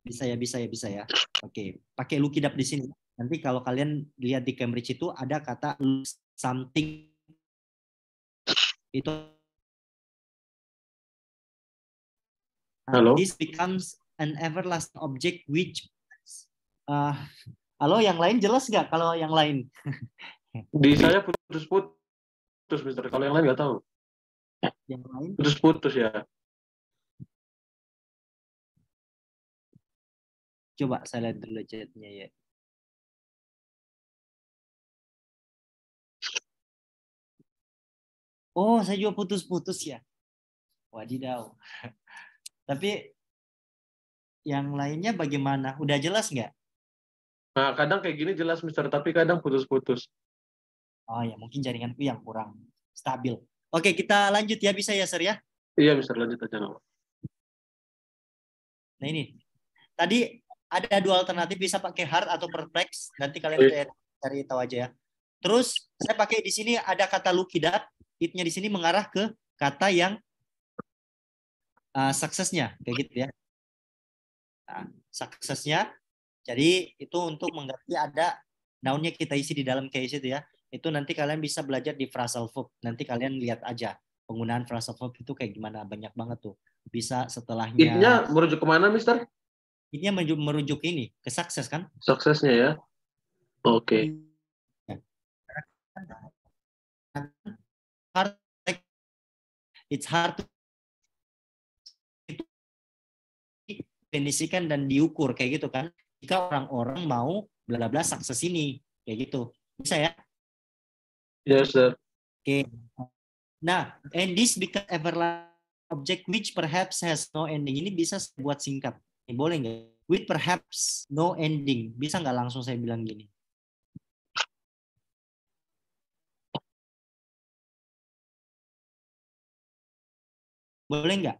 Bisa ya. Oke, pakai look it up di sini. Nanti kalau kalian lihat di Cambridge itu ada kata something itu. Halo? This becomes an everlasting object which halo, yang lain jelas nggak kalau yang lain? Di saya putus-putus, Mister. Kalau yang lain nggak tahu. Yang lain? Putus-putus ya. Coba saya lihat dulu chatnya ya. Oh, saya juga putus-putus ya. Wadidaw. Tapi yang lainnya bagaimana? Udah jelas nggak? Nah, kadang kayak gini jelas, Mister. Tapi kadang putus-putus. Oh ya, mungkin jaringanku yang kurang stabil. Oke, kita lanjut ya, bisa ya, Sir ya? Iya, Mister. Lanjut aja. Nah ini, tadi ada dua alternatif, bisa pakai hard atau perplex. Nanti kalian cari tahu aja ya. Terus saya pakai di sini ada kata look it up. It-nya di sini mengarah ke kata yang suksesnya, kayak gitu ya. Nah, suksesnya. Jadi itu untuk mengganti ada noun-nya kita isi di dalam case itu ya. Itu nanti kalian bisa belajar di phrasal verb. Nanti kalian lihat aja penggunaan phrasal verb itu kayak gimana, banyak banget tuh. Bisa setelahnya. It-nya merujuk kemana, Mister? It-nya merujuk ini ke sukses kan? Suksesnya ya. Oke. It's hard to definisikan dan diukur kayak gitu kan. Jika orang-orang mau bla bla bla sukses ini kayak gitu. Bisa ya? Yes, sir. Oke. Nah, and this becomes everlasting object which perhaps has no ending. Ini bisa buat singkat. Boleh nggak? With perhaps no ending. Bisa nggak langsung saya bilang gini? Boleh nggak?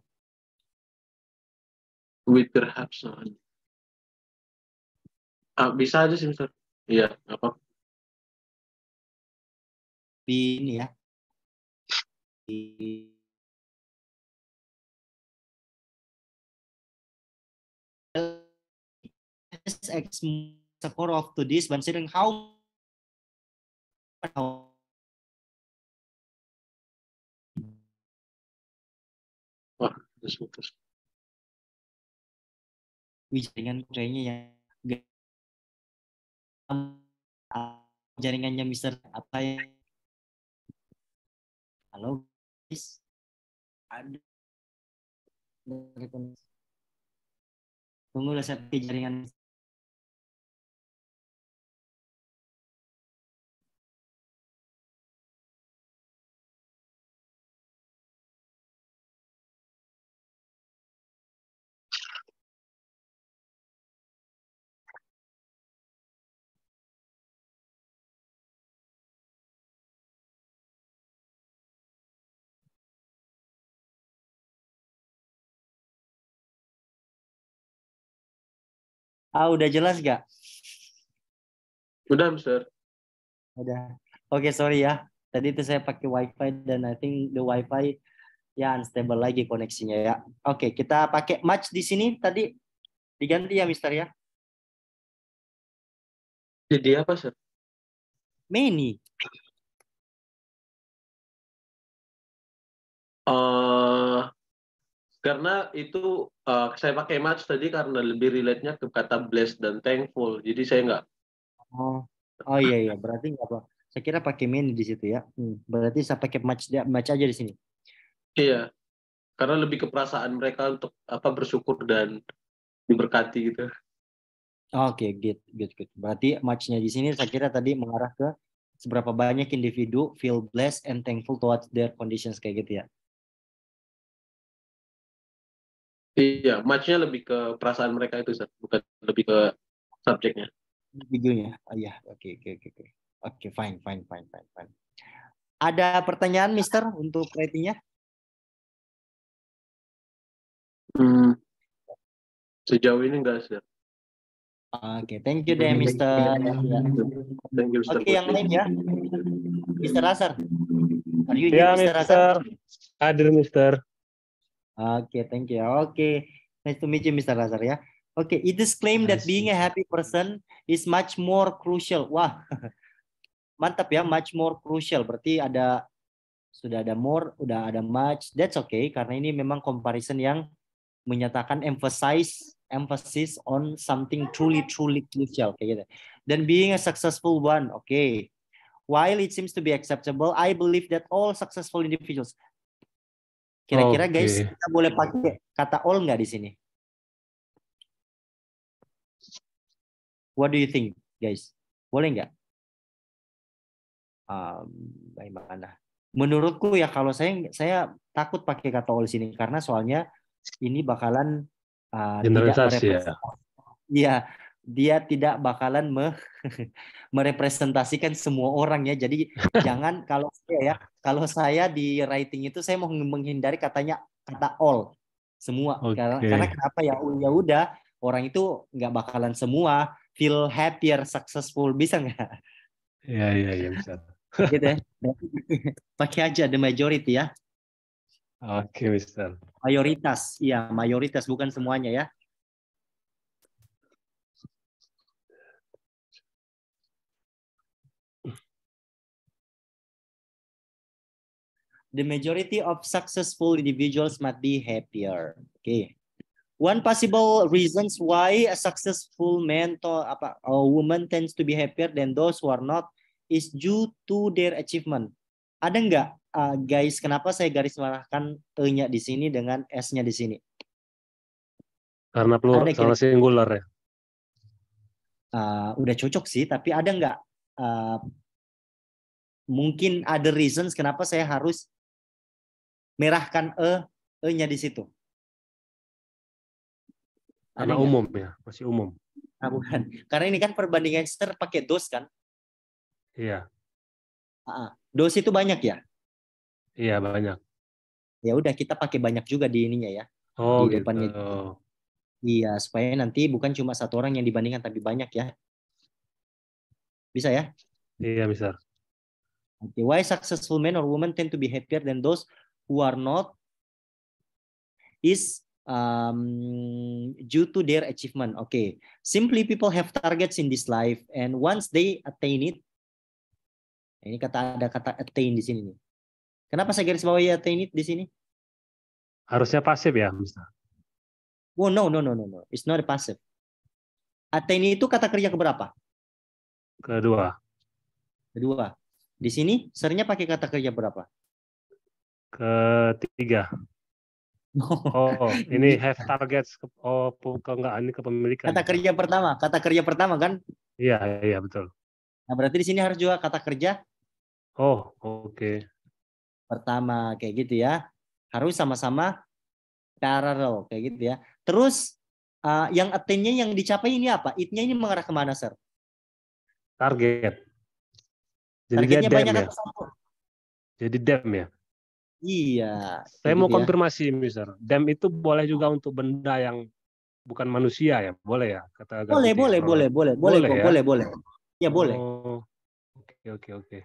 with perhaps. Bisa aja sih, Mister. Iya, apa? Di ini ya. Di X score of to this considering how Wah, putus. jaringan kayaknya yang jaringannya Mister apa ya? Halo guys, ada tunggu lah saya pakai jaringan. Udah jelas gak? Udah, Mister. Udah. Oke, sorry ya. Tadi itu saya pakai WiFi dan I think the WiFi ya unstable lagi koneksinya ya. Oke, kita pakai match di sini tadi diganti ya, Mister ya. Jadi apa, Sir? Many. Karena itu saya pakai match tadi karena lebih relate-nya ke kata blessed dan thankful. Jadi saya nggak. Oh iya, berarti nggak apa. Saya kira pakai many di situ ya. Berarti saya pakai match aja di sini. Iya, karena lebih ke perasaan mereka untuk bersyukur dan diberkati gitu. Oke, good. Berarti match-nya di sini saya kira tadi mengarah ke seberapa banyak individu feel blessed and thankful towards their conditions kayak gitu ya. Iya, match-nya lebih ke perasaan mereka itu, Sir. Bukan lebih ke subjeknya. Videonya. Iya, oke. Oke, fine. Ada pertanyaan, Mister, untuk ratingnya? Sejauh ini enggak, Sir. Oke, thank you deh, Mister. Thank you, Mr. Oke, yang lain ya. Mister Azhar. Are you Ya, here, Mister Azhar? Mister. Hadir, Mister. Oke, thank you. Oke, nice to meet you, Mr. Lazar ya. Oke, it is claimed that being a happy person is much more crucial. Wah, mantap ya, much more crucial. Berarti sudah ada more, udah ada much. That's okay, karena ini memang comparison yang menyatakan emphasis on something truly crucial kayak gitu. Dan being a successful one, okay. While it seems to be acceptable, I believe that all successful individuals. Kira-kira guys, kita boleh pakai kata all nggak di sini? What do you think, guys? Boleh nggak? Bagaimana? Menurutku ya kalau saya takut pakai kata all di sini karena soalnya ini bakalan generalisasi ya. Iya, dia tidak bakalan merepresentasikan semua orang ya. Jadi jangan kalau saya di writing itu saya mau menghindari kata all semua. Karena kenapa ya? Ya udah orang itu nggak bakalan semua feel happier, successful, bisa nggak? Iya bisa. Gitu ya. Pakai aja the majority ya. Oke, Mister. Mayoritas, iya mayoritas bukan semuanya ya. The majority of successful individuals might be happier. Okay. One possible reasons why a successful man or woman tends to be happier than those who are not is due to their achievement. Ada nggak guys? Kenapa saya garis marahkan E-nya di sini dengan S-nya di sini? Karena plural sama singular ya. Udah cocok sih, tapi ada nggak? Mungkin ada reasons kenapa saya harus merahkan E-nya di situ. Karena umum ya, masih umum. Bukan. Karena ini kan perbandingan pakai dos kan? Iya. Dos itu banyak ya? Iya, banyak. Ya udah kita pakai banyak juga di ininya ya. Oh, di depannya. Gitu. Iya, supaya nanti bukan cuma satu orang yang dibandingkan, tapi banyak ya. Bisa ya? Iya, Mister. Okay. Why successful men or women tend to be happier than those who are not is due to their achievement. Okay. Simply people have targets in this life and once they attain it, ini ada kata attain di sini nih. Kenapa saya garis bawahi attain it di sini? Harusnya pasif ya, Mister. Oh no. It's not a passive. Attain itu kata kerja keberapa? Kedua. Di sini sernya pakai kata kerja berapa? Ketiga. Oh, ini have targets. Oh, enggak, ini kepemilikan. Kata kerja pertama kan? Iya, betul. Nah, berarti di sini harus juga kata kerja. Oh, oke. Pertama, kayak gitu ya. Harus sama-sama parallel, kayak gitu ya. Terus, yang attain-nya yang dicapai ini apa? It-nya ini mengarah kemana, Sir? Target. Jadi Targetnya dia banyak dem ya? atau satu? Jadi dem ya? Iya. Saya mau gitu ya. konfirmasi, Mister. Dem itu boleh juga untuk benda yang bukan manusia ya? Boleh ya? Kata Boleh. Boleh. Ya, boleh. Oh, oke.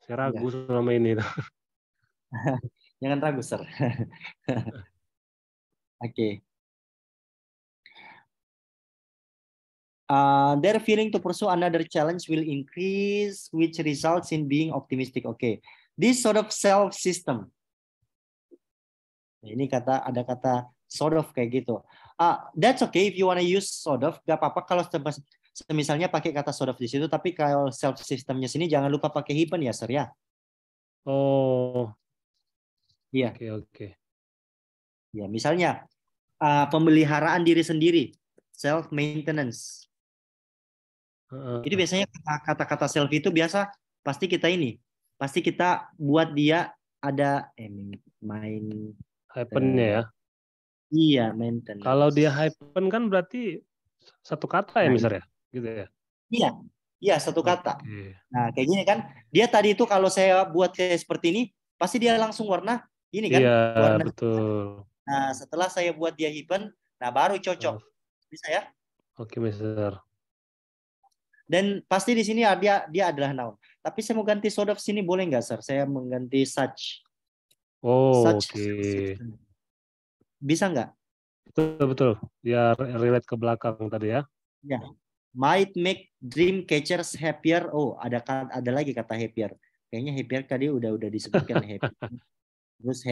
Saya ragu selama ini. Jangan ragu, Sir. Oke. Their feeling to pursue another challenge will increase, which results in being optimistic. Okay, this sort of self system. Ini ada kata sort of kayak gitu. That's okay if you wanna use sort of, gak apa-apa kalau misalnya pakai kata sort of di situ. Tapi kalau self systemnya sini jangan lupa pakai happen ya, Sir ya. Oh, iya. Oke. Ya, misalnya pemeliharaan diri sendiri, self maintenance. Itu biasanya kata-kata self itu biasa pasti kita buat dia ada main hypen-nya ya. Iya, maintenance. Kalau dia hypen kan berarti satu kata ya, Mister ya? Gitu ya. Iya, satu kata. Nah, kayak gini kan. Dia tadi itu kalau saya buat kayak seperti ini, pasti dia langsung warna ini kan, iya, warna. Betul. Nah, setelah saya buat dia hypen, nah baru cocok. Bisa ya? Oke, Mister. Dan pasti di sini dia adalah noun. Tapi saya mau ganti sort of sini boleh nggak, Sir? Saya mengganti such. Oh, such. Oke. Bisa nggak? Betul. Ya relate ke belakang tadi ya. Ya. Might make dream catchers happier. Oh, ada lagi kata happier. Kayaknya happier tadi udah disebutkan happy. Terus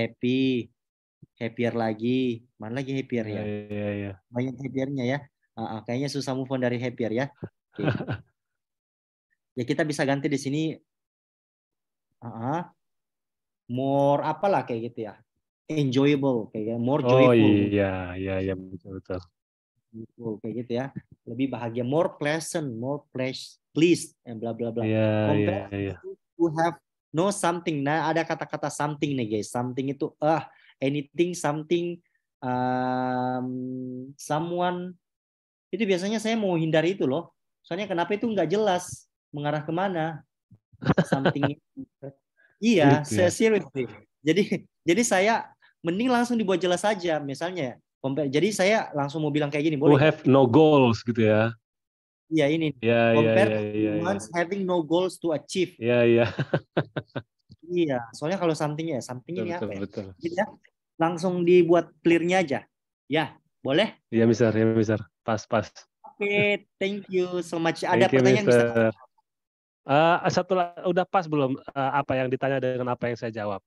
happier lagi. Mana lagi happier ya? Iya. Banyak happiernya ya. Kayaknya susah move on dari happier ya. Okay. Ya kita bisa ganti di sini more apalah kayak gitu ya. Enjoyable kayak gitu. More joyful. Oh iya betul. Kayak gitu ya. Lebih bahagia, more pleasant, more pleased and bla bla bla. Iya. To have no something. Nah, ada kata-kata something nih guys. Something itu anything, something, someone. Itu biasanya saya mau hindari itu loh. Soalnya kenapa itu nggak jelas mengarah kemana. Something. Iya, seriously. Jadi saya mending langsung dibuat jelas saja. Misalnya, jadi saya langsung mau bilang kayak gini, boleh? Who have no goals gitu ya? Iya ini. Compare ones having no goals to achieve. Iya. Iya, soalnya kalau something ini apa ya? Betul. Gitu ya. Langsung dibuat clear-nya aja. Ya, boleh? Iya, Mister. Pas. Oke, thank you so much. Ada pertanyaan, Mister? Satu udah pas belum apa yang ditanya dengan apa yang saya jawab?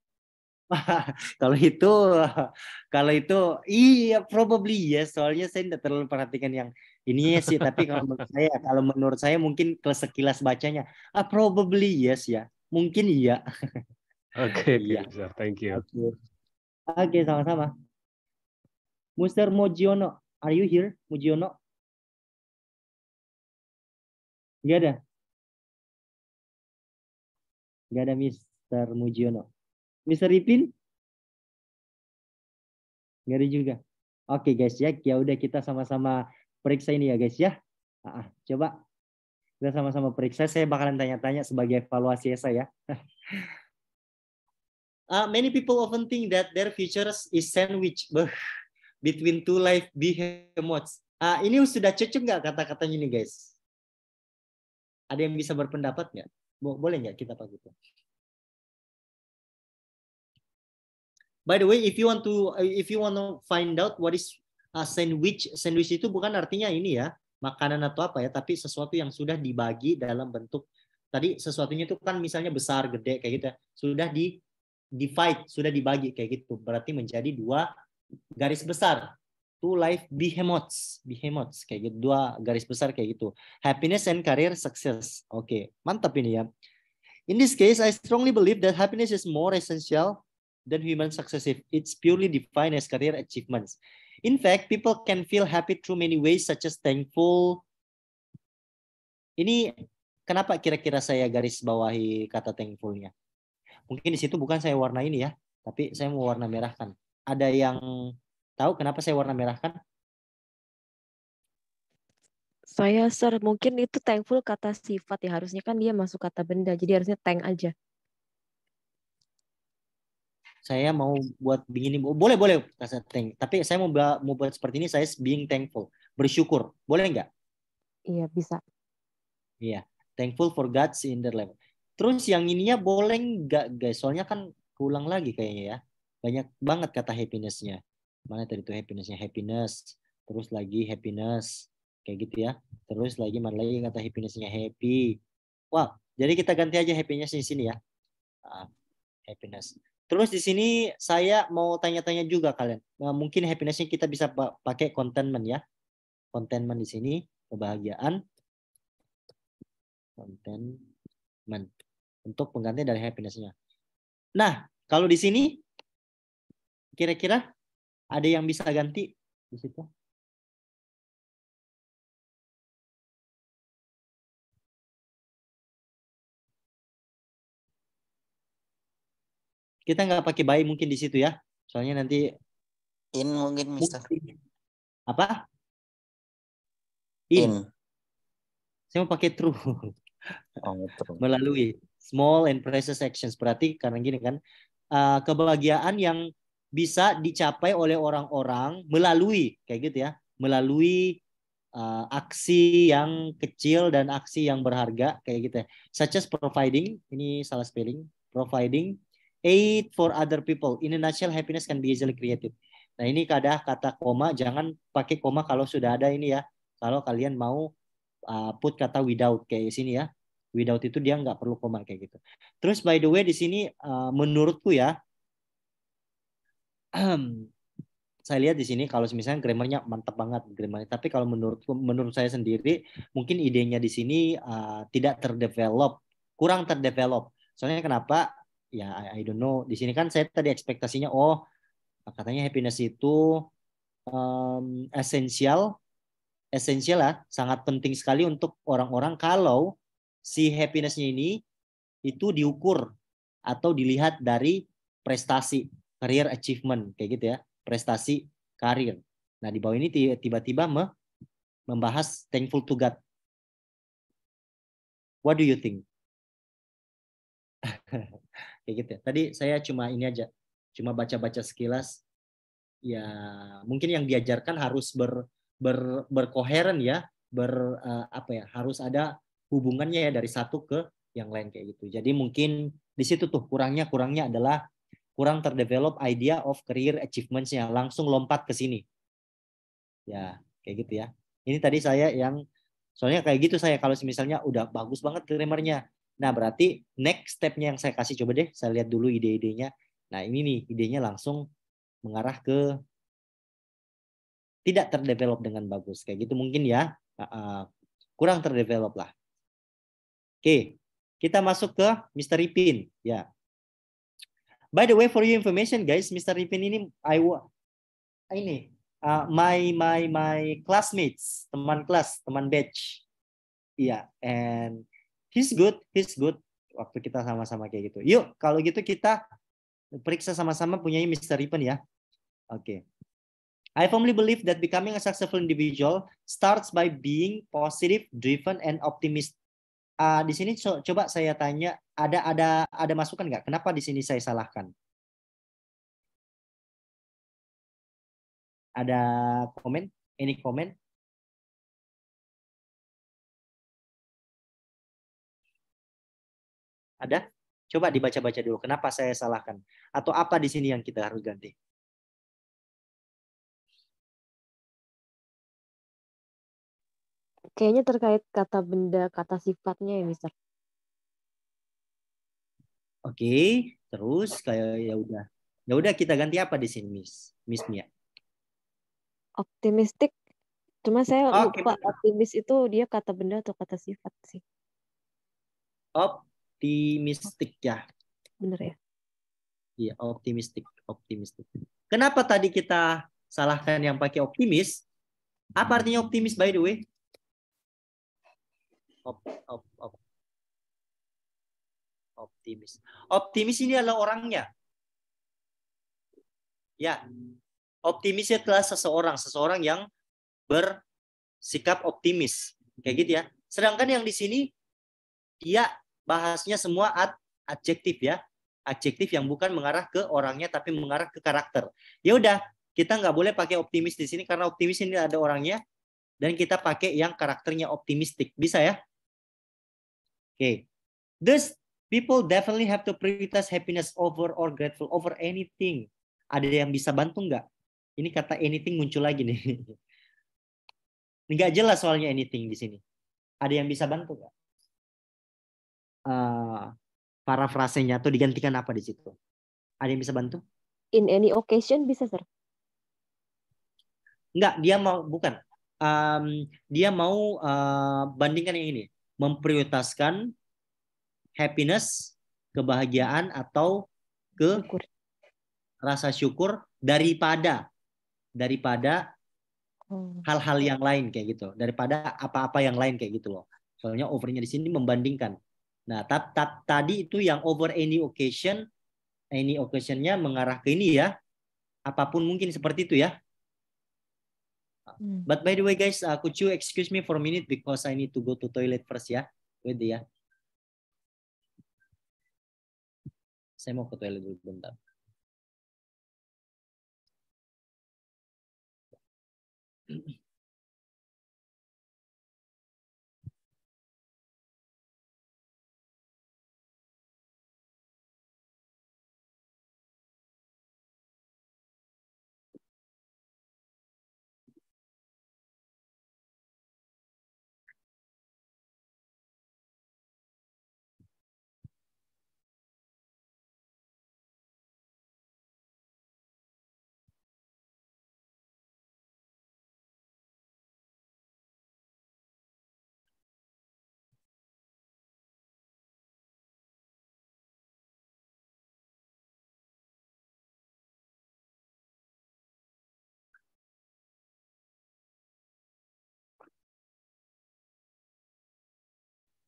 Kalau itu iya probably yes. Soalnya saya tidak terlalu perhatikan yang ini sih. Tapi kalau menurut saya mungkin sekilas bacanya probably yes ya. Mungkin iya. Oke, iya. Sir. Thank you. Oke, sama-sama. Mr. Mujiono, are you here, Mujiono? Nggak ada Mr. Mujiono. Mr. Ipin? Nggak ada juga. Oke guys ya udah kita sama-sama periksa ini ya guys ya. Coba kita sama-sama periksa. Saya bakalan tanya-tanya sebagai evaluasi saya. Many people often think that their future is sandwich. between two life behemoths. Ini sudah cocok nggak kata-katanya nih guys? Ada yang bisa berpendapat nggak? Boleh nggak kita pakai itu? By the way, if you want to find out what is sandwich itu bukan artinya ini ya, makanan atau apa ya, tapi sesuatu yang sudah dibagi dalam bentuk tadi sesuatunya itu kan misalnya besar, gede kayak gitu ya. Sudah divide, sudah dibagi kayak gitu. Berarti menjadi dua garis besar. Two life behemoths kayak gitu, dua garis besar kayak gitu. Happiness and career success. Oke, mantap ini ya. In this case, I strongly believe that happiness is more essential than human success. It's purely defined as career achievements. In fact, people can feel happy through many ways, such as thankful. Ini kenapa kira-kira saya garis bawahi kata thankfulnya? Mungkin di situ bukan saya warna ini ya, tapi saya mau warna merahkan. Ada yang tahu kenapa saya warna merahkan? Saya, Sir, mungkin itu thankful kata sifat ya. Harusnya kan dia masuk kata benda, jadi harusnya thank aja. Saya mau buat begini, boleh kata thank. Tapi saya mau buat seperti ini, saya being thankful, bersyukur, boleh nggak? Iya, bisa. Iya, thankful for God's in the life. Terus yang ininya boleh nggak guys? Soalnya kan keulang lagi kayaknya ya, banyak banget kata happiness-nya. Mana tadi tuh happiness-nya? Happiness, terus lagi happiness, kayak gitu ya. Terus lagi mana lagi kata happiness-nya? Happy. Wah, jadi kita ganti aja happiness di sini ya. Happiness. Terus di sini saya mau tanya-tanya juga kalian. Mungkin happiness-nya kita bisa pakai contentment ya. Contentment di sini, kebahagiaan. Contentment. Untuk pengganti dari happiness-nya. Nah, kalau di sini kira-kira ada yang bisa ganti di situ? Kita nggak pakai by mungkin di situ ya. Soalnya nanti in mungkin Mister. Apa? In. Saya mau pakai true. True. Melalui small and precious actions. Berarti karena gini kan, kebahagiaan yang bisa dicapai oleh orang-orang melalui kayak gitu ya, melalui aksi yang kecil dan aksi yang berharga kayak gitu ya. Such as providing, ini salah spelling, providing aid for other people. In a nutshell, happiness can be easily created. Nah ini kata koma, jangan pakai koma kalau sudah ada ini ya. Kalau kalian mau put kata without kayak sini ya. Without itu dia nggak perlu koma kayak gitu. Terus by the way di sini menurutku ya, saya lihat di sini kalau misalnya grammarnya mantap banget grammarnya. Tapi kalau menurut saya sendiri mungkin idenya di sini tidak terdevelop, kurang terdevelop. Soalnya kenapa? Ya I don't know. Di sini kan saya tadi ekspektasinya katanya happiness itu esensial lah, sangat penting sekali untuk orang-orang kalau si happiness-nya ini itu diukur atau dilihat dari prestasi, career achievement kayak gitu ya, prestasi karir. Nah, di bawah ini tiba-tiba membahas thankful to God. What do you think? Kayak gitu ya. Tadi saya cuma ini aja, cuma baca-baca sekilas. Ya, mungkin yang diajarkan harus berkoheren ya, harus ada hubungannya ya dari satu ke yang lain kayak gitu. Jadi mungkin di situ tuh kurangnya adalah kurang terdevelop idea of career achievements-nya, langsung lompat ke sini. Ya, kayak gitu ya. Ini tadi saya yang soalnya kayak gitu saya kalau misalnya udah bagus banget grammarnya. Nah, berarti next step-nya yang saya kasih coba deh, saya lihat dulu ide-idenya. Nah, ini nih idenya langsung mengarah ke tidak terdevelop dengan bagus. Kayak gitu mungkin ya. Kurang terdevelop lah. Oke, kita masuk ke Mr. Ripin. Ya. By the way, for your information guys, Mr. Ripin ini my classmates, teman kelas, teman batch. Iya, and he's good. Waktu kita sama-sama kayak gitu. Yuk, kalau gitu kita periksa sama-sama punyanya Mr. Ripin ya. Oke. I firmly believe that becoming a successful individual starts by being positive, driven, and optimistic. Di sini coba saya tanya, ada masukan nggak? Kenapa di sini saya salahkan? Ada komen? Any comment? Ada? Coba dibaca-baca dulu. Kenapa saya salahkan? Atau apa di sini yang kita harus ganti? Kayaknya terkait kata benda, kata sifatnya ya, Mister. Oke, terus kayak ya udah. Ya udah kita ganti apa di sini, Miss Mia? Optimistik. Cuma saya Oke, lupa optimis itu dia kata benda atau kata sifat sih. optimistik ya. Bener ya? Iya, optimistik. Kenapa tadi kita salahkan yang pakai optimis? Apa artinya optimis by the way? Optimis. Optimis ini adalah orangnya. Ya. Optimis adalah seseorang yang bersikap optimis. Kayak gitu ya. Sedangkan yang di sini dia bahasnya semua adjektif ya. Adjektif yang bukan mengarah ke orangnya tapi mengarah ke karakter. Ya udah, kita nggak boleh pakai optimis di sini karena optimis ini ada orangnya dan kita pakai yang karakternya optimistik. Bisa ya? Oke. Thus people definitely have to prioritize happiness over or grateful over anything. Ada yang bisa bantu nggak? Ini kata anything muncul lagi nih. Nggak jelas soalnya anything di sini. Ada yang bisa bantu nggak? Parafrasenya atau digantikan apa di situ? Ada yang bisa bantu? In any occasion bisa, Sir? Enggak, dia mau bukan. Dia mau bandingkan yang ini, memprioritaskan happiness, kebahagiaan atau Syukur. rasa syukur daripada hal-hal yang lain kayak gitu, daripada apa-apa yang lain kayak gitu loh. Soalnya overnya di sini membandingkan. Nah, tadi itu yang over any occasion-nya mengarah ke ini ya. Apapun mungkin seperti itu ya. But by the way guys, could you excuse me for a minute because I need to go to toilet first ya. Wait ya. Saya mau ke toilet dulu bentar.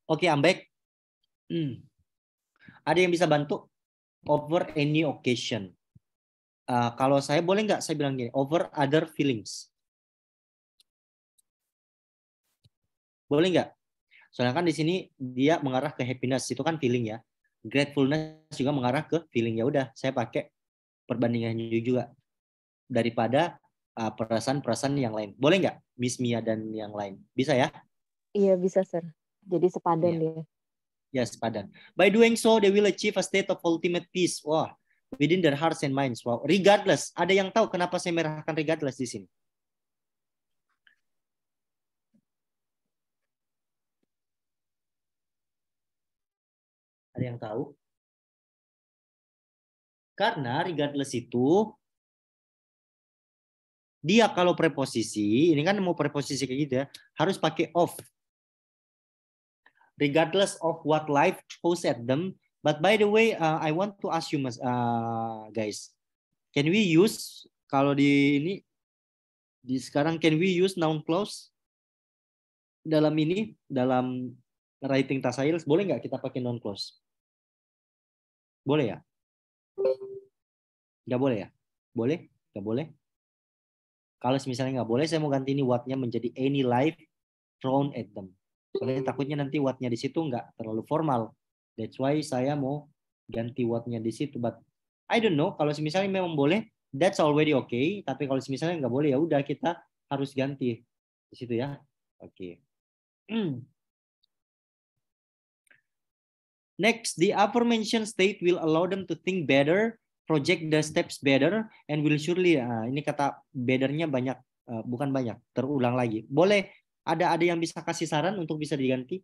Oke, I'm back. Ada yang bisa bantu? Over any occasion. Kalau saya boleh nggak saya bilang gini, over other feelings. Boleh nggak? Soalnya kan di sini dia mengarah ke happiness, itu kan feeling ya. Gratefulness juga mengarah ke feeling. Ya udah, saya pakai perbandingannya juga daripada perasaan-perasaan yang lain. Boleh nggak, Miss Mia dan yang lain? Bisa ya? Iya bisa, Sir. Jadi sepadan dia. Ya, sepadan. By doing so, they will achieve a state of ultimate peace. Wah, within their hearts and minds. Wow. Regardless, ada yang tahu kenapa saya merahkan regardless di sini? Ada yang tahu? Karena regardless itu dia kalau preposisi, ini kan mau preposisi kayak gitu ya, harus pakai of. Regardless of what life throws at them. But by the way, I want to ask you guys, can we use kalau di ini di sekarang can we use noun clause dalam ini dalam writing tasail? Boleh nggak kita pakai noun clause? Boleh ya? Nggak boleh ya? Boleh? Nggak boleh? Kalau misalnya nggak boleh, saya mau ganti ini what-nya menjadi any life thrown at them. Soalnya takutnya nanti what-nya di situ nggak terlalu formal. That's why saya mau ganti what-nya di situ. But I don't know, kalau misalnya memang boleh, that's already okay. Tapi kalau misalnya nggak boleh, ya udah kita harus ganti di situ ya. Oke. Next, the aforementioned state will allow them to think better, project the steps better, and will surely. Ini kata betternya banyak, bukan banyak, terulang lagi. Boleh ada yang bisa kasih saran untuk bisa diganti?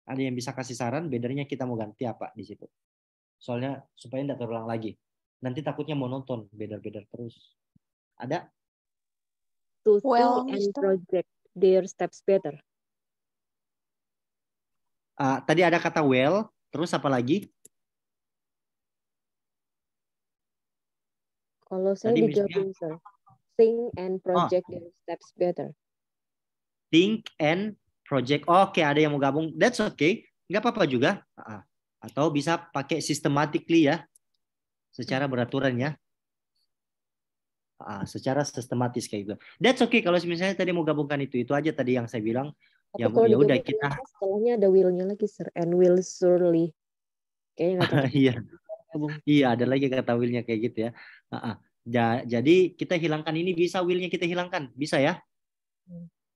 Ada yang bisa kasih saran, betternya kita mau ganti apa di situ? Soalnya supaya tidak terulang lagi. Nanti takutnya monoton, better terus. Ada? To Well, think and Mister. project their steps better. Tadi ada kata well, terus apa lagi? Kalau saya Tadi misalnya digabung, sir. Think and project their steps better. think and project. Oke, ada yang mau gabung. That's okay. Nggak apa-apa juga. Atau bisa pakai systematically ya. Secara beraturan ya. Secara sistematis kayak gitu. That's okay kalau misalnya tadi mau gabungkan itu aja tadi yang saya bilang. Tapi kalau Ya udah digabung kita. setelahnya ada will-nya lagi, sir. And will surely. Kayaknya nggak cocok. Iya. Iya, ada lagi kata will-nya kayak gitu ya. Jadi kita hilangkan ini, bisa will-nya kita hilangkan. Bisa ya?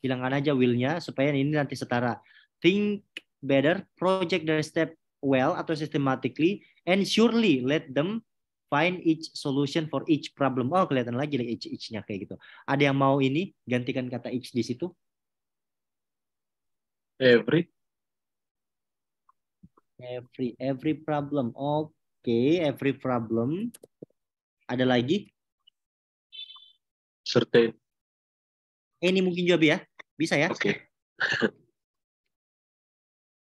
Hilangkan aja will-nya supaya ini nanti setara. Think better, project their step well atau systematically, and surely let them find each solution for each problem. Oh, kelihatan lagi each-nya kayak gitu. Ada yang mau ini gantikan kata each di situ? Every problem. Oke, every problem. Ada lagi? Certain. Ini mungkin jawab ya. Bisa ya? Oke.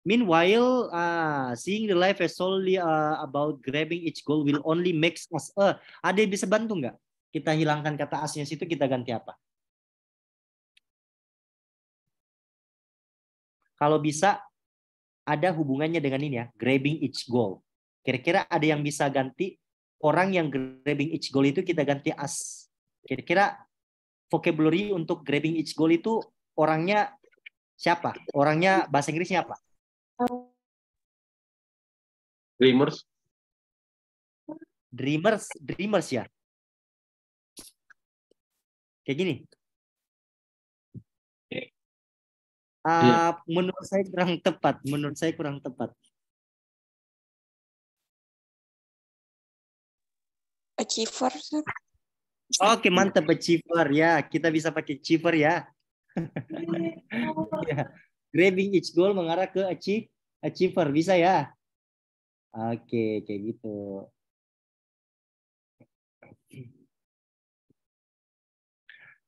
Meanwhile, seeing the life as solely about grabbing each goal will only makes us. Ada yang bisa bantu nggak? Kita hilangkan kata asnya situ, kita ganti apa? Kalau bisa, ada hubungannya dengan ini ya, grabbing each goal. Kira-kira ada yang bisa ganti orang yang grabbing each goal itu kita ganti as. Kira-kira vocabulary untuk grabbing each goal itu orangnya siapa? Orangnya bahasa Inggrisnya apa? Dreamers ya. Kayak gini. Menurut saya kurang tepat. Achiever, sir. Oke, mantap, achiever ya. Kita bisa pakai achiever ya. Ya. Grabbing each goal mengarah ke achiever, bisa ya? Oke, kayak gitu.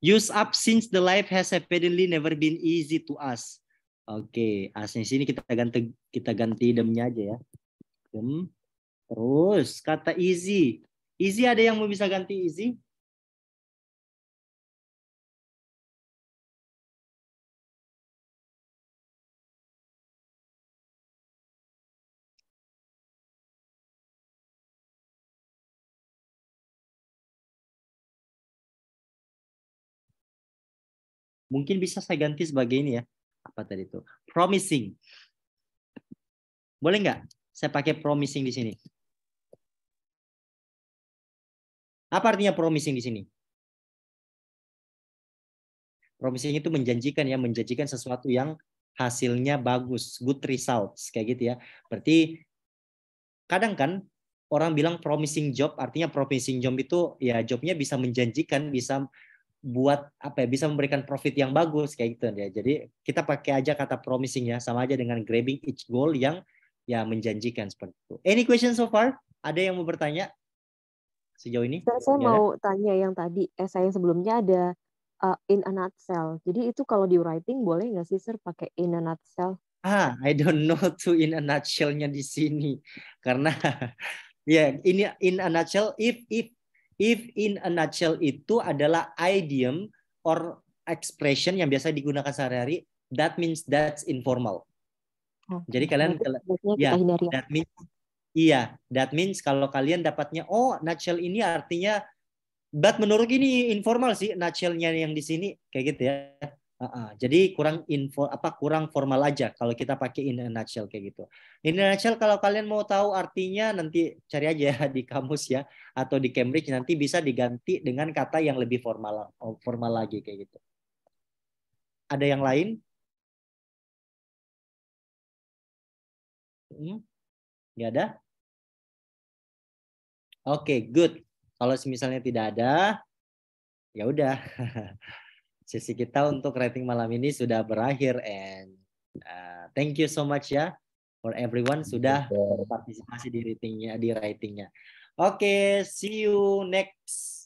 Use up since the life has apparently never been easy to us. Oke, asnya sini kita ganti demnya aja ya. Dem. Terus kata easy. Easy ada yang mau bisa ganti easy? Mungkin bisa saya ganti sebagai ini ya. Apa tadi itu? Promising. Boleh nggak? Saya pakai promising di sini. Apa artinya promising di sini? Promising itu menjanjikan ya, menjanjikan sesuatu yang hasilnya bagus, good results kayak gitu ya. Berarti kadang kan orang bilang promising job, artinya promising job itu ya jobnya bisa menjanjikan, bisa buat apa ya, bisa memberikan profit yang bagus kayak gitu ya. Jadi kita pakai aja kata promising ya, sama aja dengan grabbing each goal yang ya menjanjikan seperti itu. Any question so far? Ada yang mau bertanya sejauh ini? Saya mau tanya yang tadi essay yang sebelumnya ada in a nutshell. Jadi itu kalau di writing boleh nggak sih sir pakai in a nutshell? I don't know to in a nutshell-nya di sini karena ya ini in a nutshell if in a nutshell itu adalah idiom or expression yang biasa digunakan sehari-hari, that means that's informal. Jadi kalian ya that means kalau kalian dapatnya nutshell ini artinya but menurut ini informal sih nutshell-nya yang di sini kayak gitu ya. Jadi kurang kurang formal aja kalau kita pakai in a nutshell kayak gitu. In a nutshell kalau kalian mau tahu artinya nanti cari aja ya di kamus ya atau di Cambridge, nanti bisa diganti dengan kata yang lebih formal lagi kayak gitu. Ada yang lain? Nggak ada? Oke, good. Kalau misalnya tidak ada, ya udah. Sesi kita untuk rating malam ini sudah berakhir, and thank you so much ya for everyone sudah berpartisipasi di ratingnya. Oke, see you next